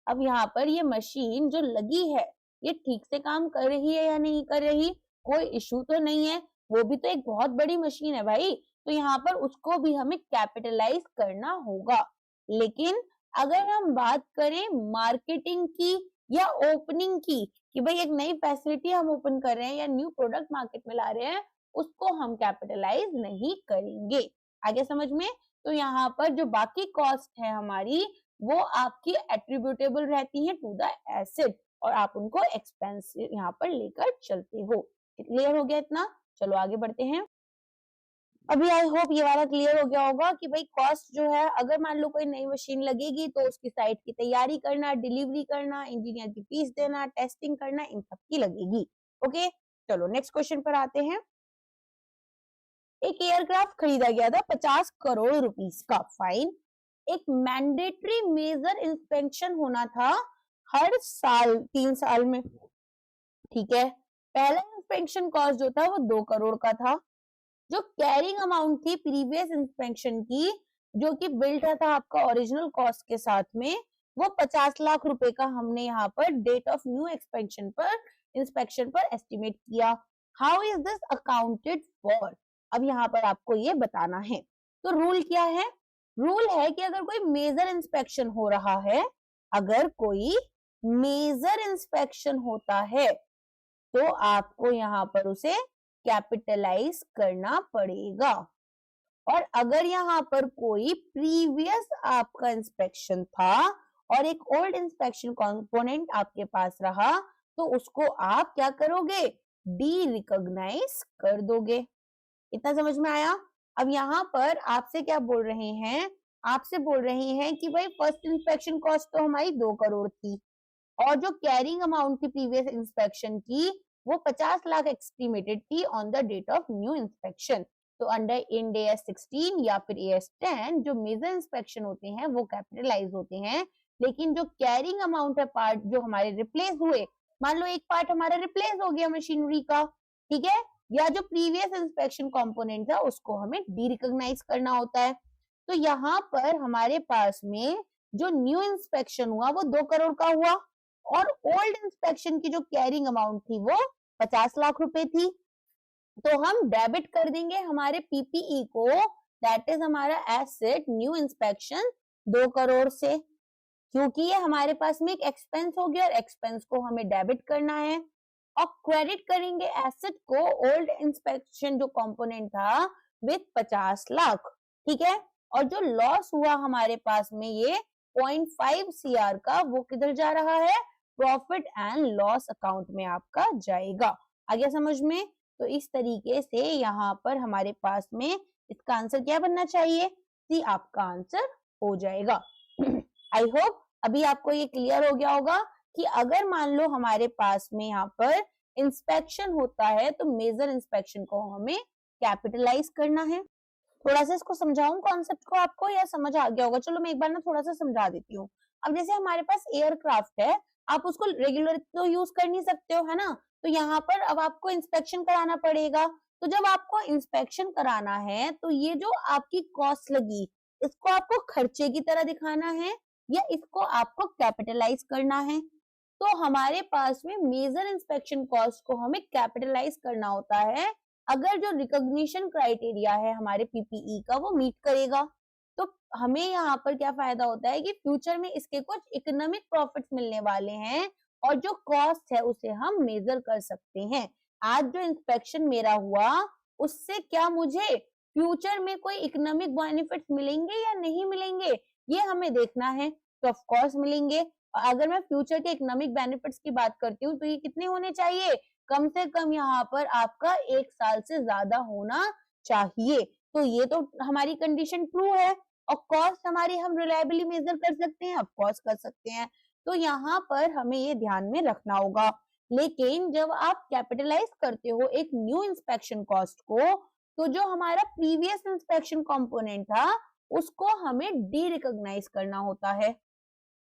अब यहाँ पर ये मशीन जो लगी है ये ठीक से काम कर रही है या नहीं कर रही, कोई इशू तो नहीं है, वो भी तो एक बहुत बड़ी मशीन है भाई, तो यहाँ पर उसको भी हमें कैपिटलाइज करना होगा। लेकिन अगर हम बात करें मार्केटिंग की या ओपनिंग की कि भाई एक नई फैसिलिटी हम ओपन कर रहे हैं या न्यू प्रोडक्ट मार्केट में ला रहे हैं, उसको हम कैपिटलाइज नहीं करेंगे। आगे समझ में? तो यहाँ पर जो बाकी कॉस्ट है हमारी वो आपकी एट्रीब्यूटेबल रहती है टू द एसेट और आप उनको एक्सपेंस यहाँ पर लेकर चलते हो। क्लियर हो गया इतना? चलो आगे बढ़ते हैं। अभी आई होप ये वाला क्लियर हो गया होगा कि भाई कॉस्ट जो है अगर मान लो कोई नई मशीन लगेगी तो उसकी साइट की तैयारी करना, डिलीवरी करना, इंजीनियर की फीस देना, टेस्टिंग करना, इन सब की लगेगी। ओके, चलो नेक्स्ट क्वेश्चन पर आते हैं। एक एयरक्राफ्ट खरीदा गया था 50 करोड़ रुपीस का, फाइन। एक मैंडेटरी मेजर इंस्पेक्शन होना था हर साल 3 साल में, ठीक है। पहला इंस्पेक्शन कॉस्ट जो था वो 2 करोड़ का था। जो कैरिंग अमाउंट थी प्रीवियस इंस्पेक्शन की, जो कि बिल्ड था आपका ओरिजिनल कॉस्ट के साथ में, वो 50 लाख रुपए का हमने यहाँ पर डेट ऑफ न्यू इंस्पेक्शन पर एस्टिमेट किया। How is this accounted for? अब यहाँ पर आपको ये बताना है। तो रूल क्या है? रूल है कि अगर कोई मेजर इंस्पेक्शन हो रहा है, अगर कोई मेजर इंस्पेक्शन होता है तो आपको यहाँ पर उसे कैपिटलाइज करना पड़ेगा। और अगर यहाँ पर कोई प्रीवियस आपका इंस्पेक्शन था और एक ओल्ड इंस्पेक्शन कंपोनेंट आपके पास रहा, तो उसको आप क्या करोगे? डी रिकॉग्नाइज कर दोगे। इतना समझ में आया? अब यहाँ पर आपसे क्या बोल रहे हैं? आपसे बोल रहे हैं कि भाई फर्स्ट इंस्पेक्शन कॉस्ट तो हमारी 2 करोड़ थी और जो कैरिंग अमाउंट थी प्रीवियस इंस्पेक्शन की वो 50 लाख एस्टिमेटेड थी on the date of new inspection. तो अंडर इंड AS 16 या फिर AS 10 जो मेजर इंस्पेक्शन होते हैं वो कैपिटलाइज होते हैं, लेकिन जो कैरिंग अमाउंट है पार्ट जो हमारे रिप्लेस हुए, मान लो एक पार्ट हमारा रिप्लेस हो गया मशीनरी का, ठीक है, या जो प्रीवियस इंस्पेक्शन कंपोनेंट था उसको हमें डी रिकॉग्नाइज करना होता है। तो यहाँ पर हमारे पास में जो न्यू इंस्पेक्शन हुआ वो 2 करोड़ का हुआ और ओल्ड इंस्पेक्शन की जो कैरिंग अमाउंट थी वो 50 लाख रुपए थी। तो हम डेबिट कर देंगे हमारे पीपीई को, दैट इज हमारा एसेट न्यू इंस्पेक्शन 2 करोड़ से, क्योंकि ये हमारे पास में एक एक्सपेंस हो गया और एक्सपेंस को हमें डेबिट करना है। और क्रेडिट करेंगे एसेट को ओल्ड इंस्पेक्शन जो कंपोनेंट था विथ 50 लाख, ठीक है। और जो लॉस हुआ हमारे पास में ये 0.5 CR का, वो किधर जा रहा है, प्रॉफिट एंड लॉस अकाउंट में आपका जाएगा। आ गया समझ में? तो इस तरीके से यहाँ पर हमारे पास में इसका आंसर क्या बनना चाहिए, सी आपका आंसर हो जाएगा। आई होप अभी आपको ये क्लियर हो गया होगा कि अगर मान लो हमारे पास में यहाँ पर इंस्पेक्शन होता है तो मेजर इंस्पेक्शन को हमें कैपिटलाइज करना है। थोड़ा सा इसको समझाऊं कॉन्सेप्ट को आपको, या समझ आ गया होगा? चलो मैं एक बार ना थोड़ा सा समझा देती हूँ। अब जैसे हमारे पास एयरक्राफ्ट है, आप उसको रेगुलर तो यूज कर नहीं सकते हो, है ना। तो यहाँ पर अब आपको इंस्पेक्शन कराना पड़ेगा। तो जब आपको इंस्पेक्शन कराना है तो ये जो आपकी कॉस्ट लगी, इसको आपको खर्चे की तरह दिखाना है या इसको आपको कैपिटलाइज करना है। तो हमारे पास में मेजर इंस्पेक्शन कॉस्ट को हमें कैपिटलाइज करना होता है अगर जो रिकॉग्निशन क्राइटेरिया है हमारे पीपीई का वो मीट करेगा। तो हमें यहाँ पर क्या फायदा होता है कि फ्यूचर में इसके कुछ इकोनॉमिक प्रॉफिट्स मिलने वाले हैं और जो कॉस्ट है उसे हम मेजर कर सकते हैं। आज जो इंस्पेक्शन मेरा हुआ उससे क्या मुझे फ्यूचर में कोई इकोनॉमिक बेनिफिट्स मिलेंगे या नहीं मिलेंगे, ये हमें देखना है। तो ऑफ कोर्स मिलेंगे। अगर मैं फ्यूचर के इकोनॉमिक बेनिफिट्स की बात करती हूँ तो ये कितने होने चाहिए, कम से कम यहाँ पर आपका 1 साल से ज्यादा होना चाहिए। तो ये तो हमारी कंडीशन ट्रू है। और कॉस्ट हमारी हम रिलायबली मेजर कर सकते हैं, ऑफ कोर्स कर सकते हैं। तो यहाँ पर हमें ये ध्यान में रखना होगा। लेकिन जब आप कैपिटलाइज करते हो एक न्यू इंस्पेक्शन कॉस्ट को, तो जो हमारा प्रीवियस इंस्पेक्शन कंपोनेंट था उसको हमें डी रिकॉग्नाइज करना होता है।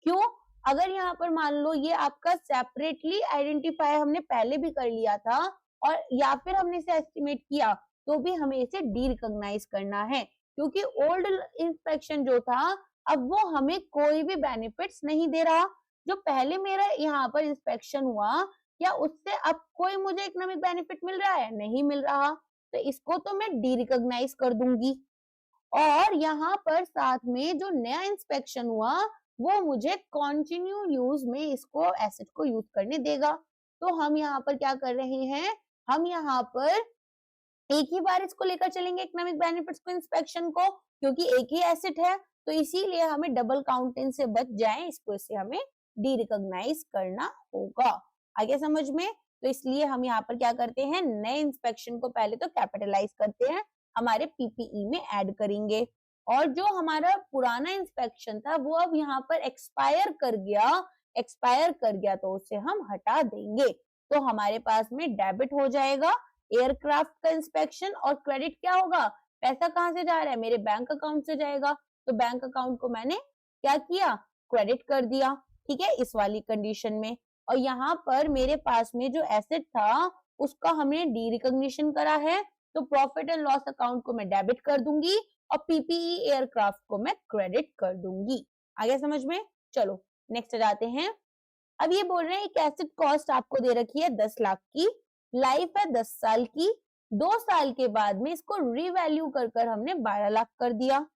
क्यों? अगर यहाँ पर मान लो ये आपका सेपरेटली आइडेंटिफाई हमने पहले भी कर लिया था और या फिर हमने इसे एस्टिमेट किया, तो भी हमें इसे डी रिकॉग्नाइज करना है, क्योंकि ओल्ड इंस्पेक्शन जो था अब वो हमें कोई भी बेनिफिट्स नहीं दे रहा। जो पहले मेरा यहाँ पर इंस्पेक्शन हुआ, क्या उससे अब कोई मुझे इकोनॉमिक बेनिफिट मिल रहा है? नहीं मिल रहा। तो इसको तो मैं डी रिकॉग्नाइज कर दूंगी। और यहाँ पर साथ में जो नया इंस्पेक्शन हुआ वो मुझे कंटिन्यू यूज में इसको एसेट को यूज करने देगा। तो हम यहाँ पर क्या कर रहे हैं, हम यहाँ पर एक ही बार इसको लेकर चलेंगे इकोनॉमिक बेनिफिट्स को, इंस्पेक्शन को, क्योंकि एक ही एसेट है। तो इसीलिए हमें डबल काउंटिंग से बच जाए, इसको इससे हमें डी रिकॉग्नाइज करना होगा। आगे समझ में? तो इसलिए हम यहाँ पर क्या करते हैं, नए इंस्पेक्शन को पहले तो कैपिटलाइज करते हैं, हमारे पीपीई में ऐड करेंगे। और जो हमारा पुराना इंस्पेक्शन था वो अब यहाँ पर एक्सपायर कर गया तो उसे हम हटा देंगे। तो हमारे पास में डेबिट हो जाएगा एयरक्राफ्ट का इंस्पेक्शन, और क्रेडिट क्या होगा, पैसा कहाँ से जा रहा है, मेरे बैंक अकाउंट से जाएगा। तो बैंक अकाउंट को मैंने क्या किया, क्रेडिट कर दिया, ठीक है, इस वाली कंडीशन में। और यहाँ पर मेरे पास में जो एसेट था उसका हमने डी रिकॉग्निशन करा है, तो प्रॉफिट एंड लॉस अकाउंट को मैं डेबिट कर दूंगी और पीपीई एयरक्राफ्ट को मैं क्रेडिट कर दूंगी। आगे समझ में? चलो नेक्स्ट जाते हैं। अब ये बोल रहे हैं एक एसेट कॉस्ट आपको दे रखी है 10 लाख की, लाइफ है 10 साल की, 2 साल के बाद में इसको रीवैल्यू कर हमने 12 लाख कर दिया।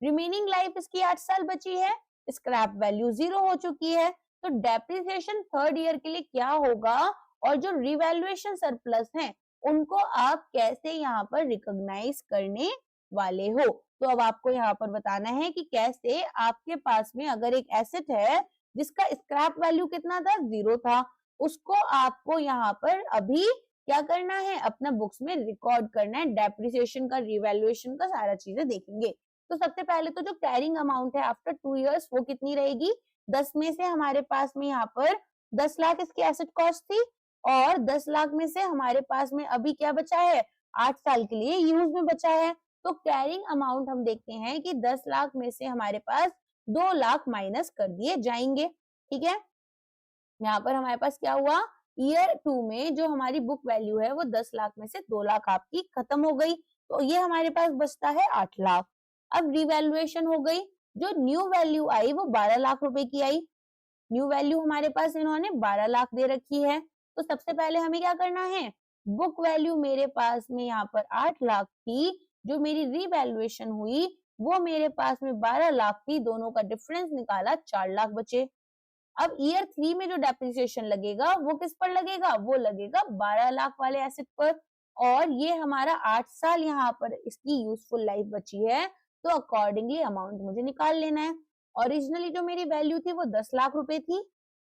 रिमेनिंग लाइफ इसकी 8 साल बची है, स्क्रैप वैल्यू 0 हो चुकी है। तो डेप्रिसिएशन थर्ड ईयर के लिए क्या होगा, और जो रिवैल्यूएशन सरप्लस है उनको आप कैसे यहाँ पर रिकॉग्नाइज करने वाले हो। तो अब आपको यहाँ पर बताना है कि कैसे आपके पास में अगर एक एसेट है जिसका स्क्रैप वैल्यू कितना था, 0 था, उसको आपको यहाँ पर अभी क्या करना है, अपना बुक्स में रिकॉर्ड करना है। डेप्रिसिएशन का, रिवैल्यूएशन का सारा चीजें देखेंगे। तो सबसे पहले तो जो कैरिंग अमाउंट है आफ्टर 2 इयर्स वो कितनी रहेगी, 10 में से हमारे पास में यहाँ पर 10 लाख इसकी एसेट कॉस्ट थी, और 10 लाख में से हमारे पास में अभी क्या बचा है, 8 साल के लिए यूज में बचा है। तो कैरिंग अमाउंट हम देखते हैं कि 10 लाख में से हमारे पास 2 लाख माइनस कर दिए जाएंगे, ठीक है। यहाँ पर हमारे पास क्या हुआ, ईयर 2 में जो हमारी बुक वैल्यू है वो 10 लाख में से 2 लाख आपकी खत्म हो गई, तो ये हमारे पास बचता है 8 लाख। अब रिवैल्यूएशन हो गई, जो न्यू वैल्यू आई वो 12 लाख रुपए की आई। न्यू वैल्यू हमारे पास इन्होंने 12 लाख दे रखी है। तो सबसे पहले हमें क्या करना है, बुक वैल्यू मेरे पास में यहाँ पर 8 लाख थी, जो मेरी रिवैल्यूएशन हुई वो मेरे पास में 12 लाख थी, दोनों का डिफरेंस निकाला 4 लाख बचे। अब ईयर 3 में जो डेप्रिसिएशन लगेगा वो किस पर लगेगा, वो लगेगा 12 लाख वाले एसेट पर, और ये हमारा 8 साल यहाँ पर इसकी यूजफुल लाइफ बची है, तो अकॉर्डिंगली अमाउंट मुझे निकाल लेना है। ओरिजिनली जो मेरी वैल्यू थी वो 10 लाख रुपए थी,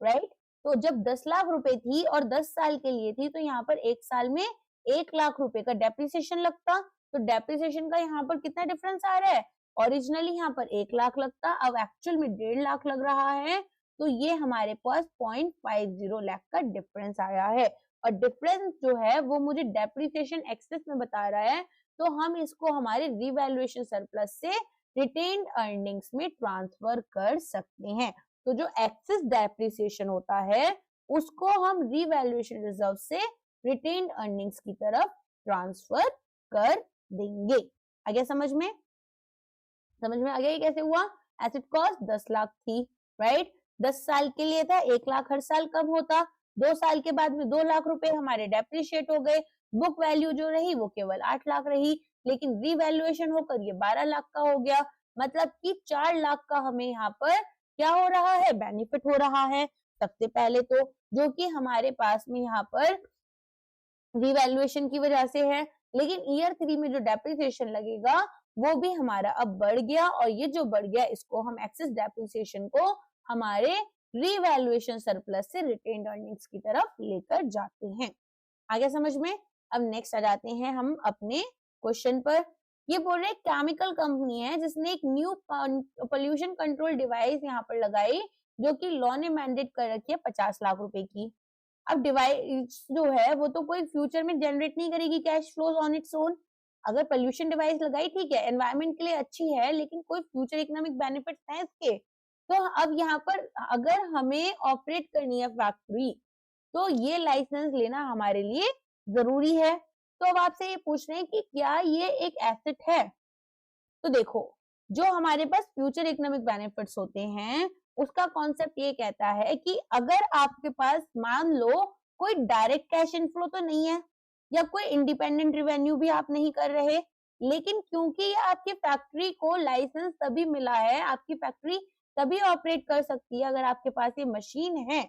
राइट। तो जब 10 लाख रुपए थी और 10 साल के लिए थी, तो यहाँ पर एक साल में 1 लाख रुपए का डेप्रिसिएशन लगता। तो डेप्रिसिएशन का यहाँ पर कितना डिफरेंस आ रहा है, ओरिजिनली यहाँ पर 1 लाख लगता, अब एक्चुअल में 1.5 लाख लग रहा है, तो ये हमारे पास 0.50 लाख का डिफरेंस आया है। और डिफरेंस जो है वो मुझे डेप्रिसिएशन एक्सेस में बता रहा है, तो हम इसको हमारे रिवैल्यूएशन सरप्लस से रिटेन्ड अर्निंग्स में ट्रांसफर कर सकते हैं। तो जो एक्सेस डेप्रिसिएशन होता है उसको हम रिवैल्यूएशन रिजर्व से रिटेन्ड अर्निंग्स की तरफ ट्रांसफर कर देंगे। आ गया समझ में? समझ में आ गया ये कैसे हुआ? एसेट कॉस्ट 10 लाख थी, राइट, 10 साल के लिए था, 1 लाख हर साल कम होता, 2 साल के बाद में 2 लाख रुपए हमारे डेप्रिशिएट हो गए, बुक वैल्यू जो रही वो केवल 8 लाख रही, लेकिन रिवैल्यूएशन होकर ये 12 लाख का हो गया, मतलब कि 4 लाख का हमें यहाँ पर क्या हो रहा है, बेनिफिट हो रहा है। सबसे पहले तो जो कि हमारे पास में यहाँ पर रिवैल्यूएशन की वजह से है, लेकिन ईयर 3 में जो डेप्रिसिएशन लगेगा वो भी हमारा अब बढ़ गया, और ये जो बढ़ गया इसको हम एक्सेस डेप्रिसिएशन को हमारे रिवैल्यूएशन सरप्लस से रिटेन्ड अर्निंग्स की तरफ लेकर जाते हैं। आगे समझ में? अब नेक्स्ट आ जाते हैं हम अपने क्वेश्चन पर। ये बोल रहे केमिकल कंपनी है जिसने एक न्यू पोल्यूशन कंट्रोल डिवाइस यहाँ पर लगाई, जो कि लॉ ने मैंडेट कर रखी है 50 लाख रुपए की। अब डिवाइस जो है वो तो कोई फ्यूचर में जनरेट नहीं करेगी cash flows on its own. अगर पोल्यूशन डिवाइस लगाई ठीक है, एनवायरमेंट के लिए अच्छी है, लेकिन कोई फ्यूचर इकोनॉमिक बेनिफिट्स हैं इसके। तो अब यहाँ पर अगर हमें ऑपरेट करनी है फैक्ट्री, तो ये लाइसेंस लेना हमारे लिए जरूरी है। तो अब आपसे ये पूछ रहे हैं कि क्या ये एक एसेट है? तो देखो, जो हमारे पास फ्यूचर इकोनॉमिक बेनिफिट्स होते हैं उसका कॉन्सेप्ट ये कहता है कि अगर आपके पास मान लो कोई डायरेक्ट कैश इनफ्लो तो नहीं है, या कोई इंडिपेंडेंट रेवेन्यू भी आप नहीं कर रहे, लेकिन क्योंकि आपकी फैक्ट्री को लाइसेंस तभी मिला है, आपकी फैक्ट्री तभी ऑपरेट कर सकती है अगर आपके पास ये मशीन है,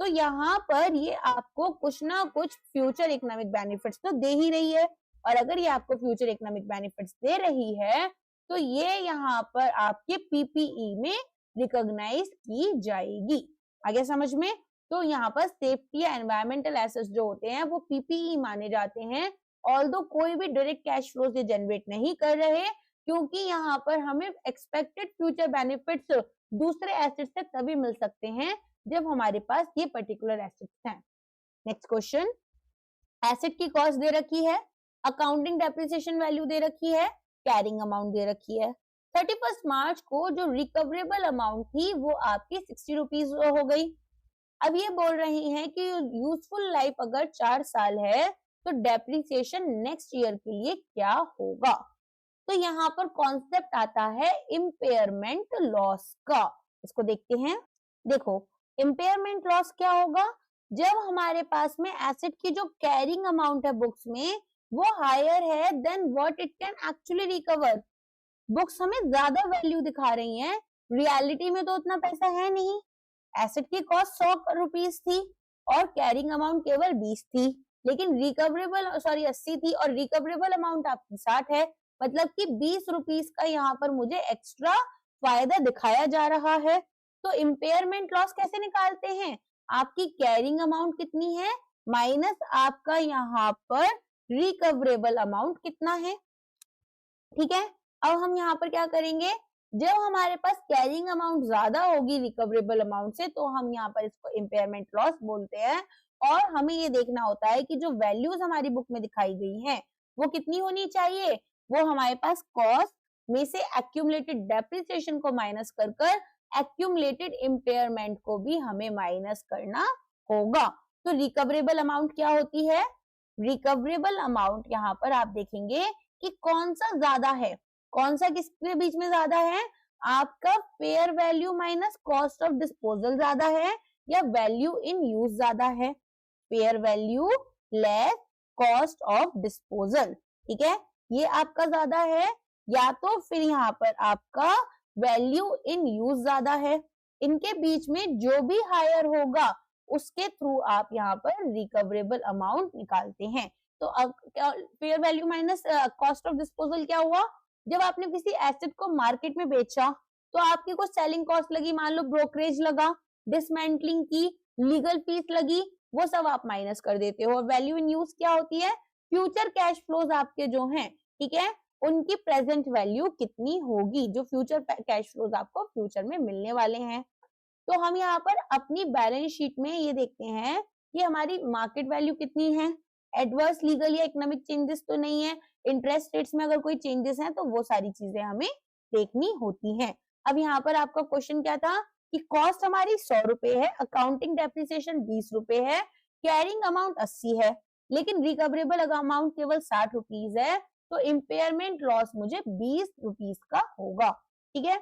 तो यहाँ पर ये आपको कुछ ना कुछ फ्यूचर इकोनॉमिक बेनिफिट्स तो दे ही रही है। और अगर ये आपको फ्यूचर इकोनॉमिक बेनिफिट्स दे रही है तो ये यहाँ पर आपके पीपीई में रिकॉग्नाइज की जाएगी। आगे समझ में? तो यहाँ पर सेफ्टी या एनवायरमेंटल एसेट्स जो होते हैं वो पीपीई माने जाते हैं, ऑल्दो कोई भी डायरेक्ट कैश फ्लो से जनरेट नहीं कर रहे, क्योंकि यहाँ पर हमें एक्सपेक्टेड फ्यूचर बेनिफिट्स दूसरे एसेट्स से तभी मिल सकते हैं जब हमारे पास ये पर्टिकुलर एसेट्स हैं। नेक्स्ट क्वेश्चन, एसेट की कॉस्ट दे रखी है, अकाउंटिंग डेप्रिसिएशन वैल्यू दे रखी है, कैरिंग अमाउंट दे रखी है। 31 मार्च को जो रिकवरेबल अमाउंट थी वो आपकी 60 रुपीज हो गई। अब ये बोल रहे हैं कि यूजफुल लाइफ अगर 4 साल है तो डेप्रिसिएशन नेक्स्ट ईयर के लिए क्या होगा। तो यहाँ पर कॉन्सेप्ट आता है इम्पेयरमेंट लॉस का। इसको देखते हैं। देखो, इम्पेयरमेंट लॉस क्या होगा, जब हमारे पास में एसेट की जो कैरिंग अमाउंट है बुक्स में वो हायर है than what it can actually recover. Books हमें ज्यादा वैल्यू दिखा रही हैं, रियलिटी में तो उतना पैसा है नहीं। एसेट की कॉस्ट 100 रुपीज थी और कैरिंग अमाउंट केवल 20 थी, लेकिन रिकवरेबल 80 थी और रिकवरेबल अमाउंट आपकी 60 है, मतलब कि 20 रुपीज का यहाँ पर मुझे एक्स्ट्रा फायदा दिखाया जा रहा है। तो इम्पेयरमेंट लॉस कैसे निकालते हैं, आपकी कैरिंग अमाउंट कितनी है माइनस आपका यहाँ पर रिकवरेबल अमाउंट कितना है। ठीक है, अब हम यहाँ पर क्या करेंगे, जब हमारे पास कैरिंग अमाउंट ज्यादा होगी रिकवरेबल अमाउंट से तो हम यहाँ पर इसको इम्पेयरमेंट लॉस बोलते हैं। और हमें ये देखना होता है कि जो वैल्यूज हमारी बुक में दिखाई गई हैं वो कितनी होनी चाहिए, वो हमारे पास कॉस्ट में से एक्यूमुलेटेड डेप्रिसिएशन को माइनस कर एक्यूमुलेटेड इम्पेयरमेंट को भी हमें माइनस करना होगा। तो रिकवरेबल अमाउंट क्या होती है, रिकवरेबल अमाउंट यहाँ पर आप देखेंगे कि कौन सा ज्यादा है, कौन सा किसके बीच में ज्यादा है, आपका fair value minus cost of disposal ज्यादा है या वैल्यू इन यूज ज्यादा है, fair value less cost of disposal. ठीक है, ये आपका ज्यादा है या तो फिर यहाँ पर आपका वैल्यू इन यूज ज्यादा है। इनके बीच में जो भी हायर होगा उसके थ्रू आप यहाँ पर रिकवरेबल अमाउंट निकालते हैं। तो अब fair value minus cost of disposal क्या हुआ, जब आपने किसी एसेट को मार्केट में बेचा तो आपकी कुछ सेलिंग कॉस्ट लगी, मान लो ब्रोकरेज लगा, डिसमेंटलिंग की, लीगल फीस लगी, वो सब आप माइनस कर देते हो। और वैल्यू इन यूज क्या होती है, फ्यूचर कैश फ्लोज आपके जो हैं, ठीक है, उनकी प्रेजेंट वैल्यू कितनी होगी, जो फ्यूचर कैश फ्लोज आपको फ्यूचर में मिलने वाले हैं। तो हम यहाँ पर अपनी बैलेंस शीट में ये देखते हैं कि हमारी मार्केट वैल्यू कितनी है, एडवर्स लीगल या इकोनॉमिक चेंजेस तो नहीं है, इंटरेस्ट रेट्स में अगर कोई चेंजेस हैं तो वो सारी चीजें हमें देखनी होती हैं। अब यहाँ पर आपका क्वेश्चन क्या था कि कॉस्ट हमारी 100 रुपए है, अकाउंटिंग डेप्रिसिएशन 20 रुपए है, कैरिंग अमाउंट 80 है, लेकिन रिकवरेबल अमाउंट केवल 60 रुपीज है, तो इम्पेयरमेंट लॉस मुझे 20 रुपीज का होगा। ठीक है,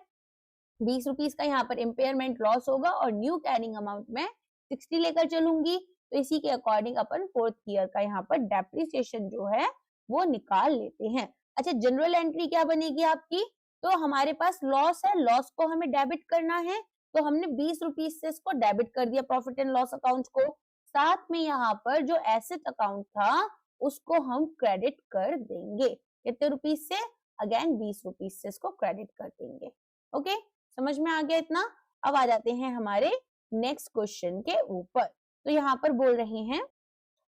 20 रुपीज का यहाँ पर इम्पेयरमेंट लॉस होगा और न्यू कैरिंग अमाउंट में 60 लेकर चलूंगी, तो इसी के अकॉर्डिंग अपन फोर्थ ईयर का यहाँ पर डेप्रिसिएशन जो है वो निकाल लेते हैं। अच्छा, जनरल एंट्री क्या बनेगी आपकी, तो हमारे पास लॉस है, लॉस को हमें डेबिट करना है, तो हमने 20 रुपीज से इसको डेबिट कर दिया प्रॉफिट एंड लॉस अकाउंट को, साथ में यहाँ पर जो एसेट अकाउंट था उसको हम क्रेडिट कर देंगे, कितने रुपीज से, अगेन 20 रुपीज से इसको क्रेडिट कर देंगे। ओके, समझ में आ गया इतना। अब आ जाते हैं हमारे नेक्स्ट क्वेश्चन के ऊपर। तो यहाँ पर बोल रहे हैं,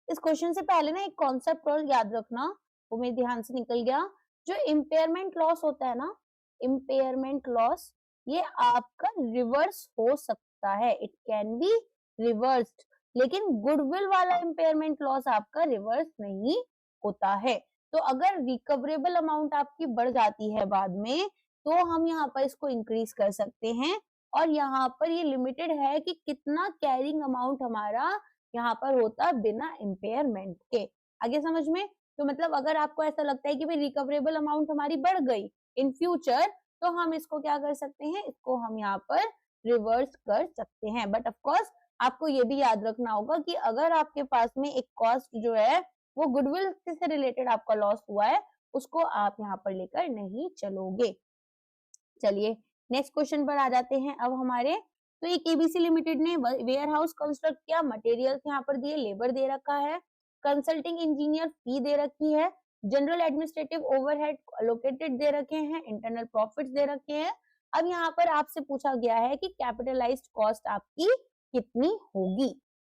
इस क्वेश्चन से पहले ना एक कॉन्सेप्ट और याद रखना, वो मेरे ध्यान से निकल गया। जो इम्पेयरमेंट लॉस होता है ना, इम्पेयरमेंट लॉस ये आपका रिवर्स हो सकता है, इट कैन बी रिवर्स्ड, लेकिन गुडविल वाला इम्पेयरमेंट लॉस आपका रिवर्स नहीं होता है। तो अगर रिकवरेबल अमाउंट आपकी बढ़ जाती है बाद में, तो हम यहाँ पर इसको इंक्रीज कर सकते हैं, और यहाँ पर ये लिमिटेड है कि कितना कैरिंग अमाउंट हमारा यहाँ पर होता बिना इम्पेयरमेंट के। आगे समझ में, तो मतलब अगर आपको ऐसा लगता है कि भाई रिकवरेबल अमाउंट हमारी बढ़ गई इन फ्यूचर, तो हम इसको क्या कर सकते हैं, इसको हम यहाँ पर रिवर्स कर सकते हैं। बट ऑफ कोर्स आपको ये भी याद रखना होगा कि अगर आपके पास में एक कॉस्ट जो है वो गुडविल से रिलेटेड आपका लॉस हुआ है, उसको आप यहाँ पर लेकर नहीं चलोगे। चलिए नेक्स्ट क्वेश्चन पर आ जाते हैं अब हमारे। तो ये केबीसी लिमिटेड ने वेयर हाउस कंस्ट्रक्ट किया, मटेरियल्स यहाँ पर दिए, लेबर दे रखा है, कंसल्टिंग इंजीनियर फी दे रखी है, जनरल एडमिनिस्ट्रेटिव ओवरहेड अलोकेटेड दे रखे हैं, इंटरनल प्रॉफिट्स दे रखे हैं। अब यहाँ पर आपसे पूछा गया है कि कैपिटलाइज्ड कॉस्ट आपकी कितनी होगी।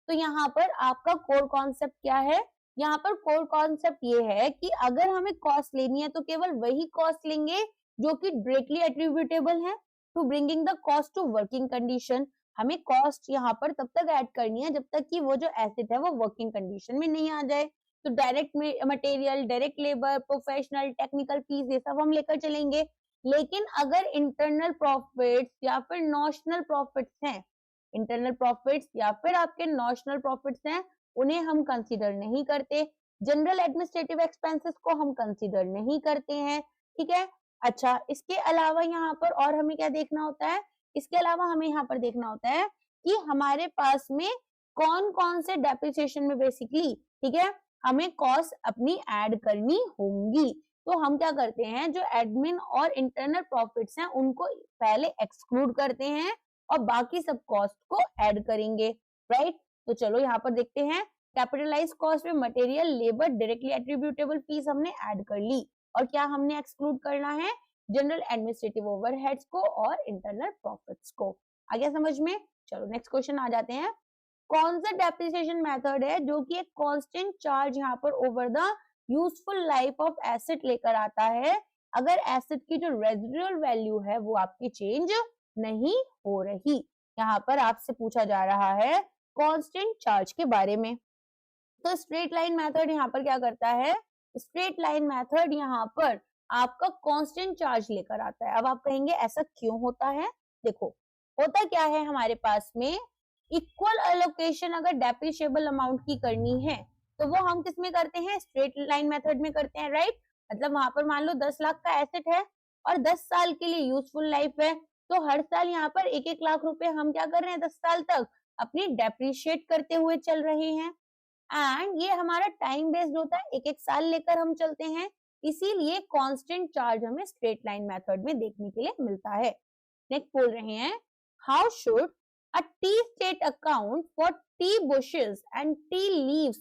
तो यहाँ पर आपका कोर कॉन्सेप्ट क्या है, यहाँ पर कोर कॉन्सेप्ट ये है कि अगर हमें कॉस्ट लेनी है तो केवल वही कॉस्ट लेंगे जो कि डायरेक्टली एट्रीब्यूटेबल है to bringing the cost to working condition. हमें कॉस्ट यहाँ पर तब तक ऐड करनी है जब तक कि वो जो एसेट है वो वर्किंग कंडीशन में नहीं आ जाए। तो direct material, direct labour, professional, technical fees, ये सब हम लेकर चलेंगे। लेकिन अगर इंटरनल प्रॉफिट्स या फिर नॉशनल प्रॉफिट्स हैं, इंटरनल प्रॉफिट्स या फिर आपके नॉशनल प्रॉफिट्स हैं, उन्हें हम कंसीडर नहीं करते। जनरल एडमिनिस्ट्रेटिव एक्सपेंसेस को हम कंसीडर नहीं करते हैं। ठीक है, अच्छा इसके अलावा यहाँ पर और हमें क्या देखना होता है, इसके अलावा हमें यहाँ पर देखना होता है कि हमारे पास में कौन कौन से डेप्रिसिएशन में बेसिकली, ठीक है, हमें कॉस्ट अपनी ऐड करनी होंगी। तो हम क्या करते हैं, जो एडमिन और इंटरनल प्रॉफिट्स हैं उनको पहले एक्सक्लूड करते हैं और बाकी सब कॉस्ट को ऐड करेंगे, राइट। तो चलो यहाँ पर देखते हैं, कैपिटलाइज कॉस्ट में material, labour, directly attributable fees हमने ऐड कर ली, और क्या हमने एक्सक्लूड करना है, जनरल एडमिनिस्ट्रेटिव ओवरहेड्स को और इंटरनल प्रॉफिट्स को। आ गया समझ में। चलो नेक्स्ट क्वेश्चन आ जाते हैं, कौन सा डेप्रिसिएशन मेथड है जो कि एक कांस्टेंट चार्ज यहाँ पर over the useful life of asset लेकर आता है, अगर एसेट की जो रेजिडुअल वैल्यू है वो आपकी चेंज नहीं हो रही। यहाँ पर आपसे पूछा जा रहा है कांस्टेंट चार्ज के बारे में। तो स्ट्रेट लाइन मेथड यहाँ पर क्या करता है, स्ट्रेट लाइन मेथड यहाँ पर आपका कांस्टेंट चार्ज लेकर आता है। अब आप कहेंगे ऐसा क्यों होता है, देखो होता क्या है, हमारे पास में इक्वल एलोकेशन अगर डेप्रिशिएबल अमाउंट की करनी है तो वो हम किस में करते हैं, स्ट्रेट लाइन मेथड में करते हैं, राइट। मतलब वहां पर मान लो 10 लाख का एसेट है और 10 साल के लिए यूजफुल लाइफ है, तो हर साल यहाँ पर 1-1 लाख रुपए हम क्या कर रहे हैं, 10 साल तक अपनी डेप्रिशिएट करते हुए चल रहे हैं। एंड ये हमारा टाइम बेस्ड होता है, 1-1 साल लेकर हम चलते हैं, इसीलिए कांस्टेंट चार्ज हमें स्ट्रेट लाइन मेथड में देखने के लिए मिलता है। नेक्स्ट बोल रहे हैं, how should a tea state account for tea bushes and tea leaves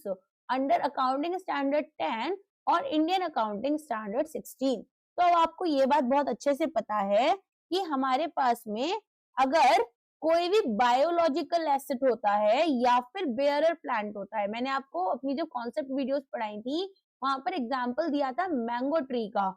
under accounting standard 10 और इंडियन अकाउंटिंग स्टैंडर्ड 16। तो अब आपको ये बात बहुत अच्छे से पता है कि हमारे पास में अगर कोई भी बायोलॉजिकल एसेट होता है या फिर बेयरर प्लांट होता है, मैंने आपको अपनी जो कॉन्सेप्ट वीडियोस पढ़ाई थी वहां पर एग्जांपल दिया था मैंगो ट्री का,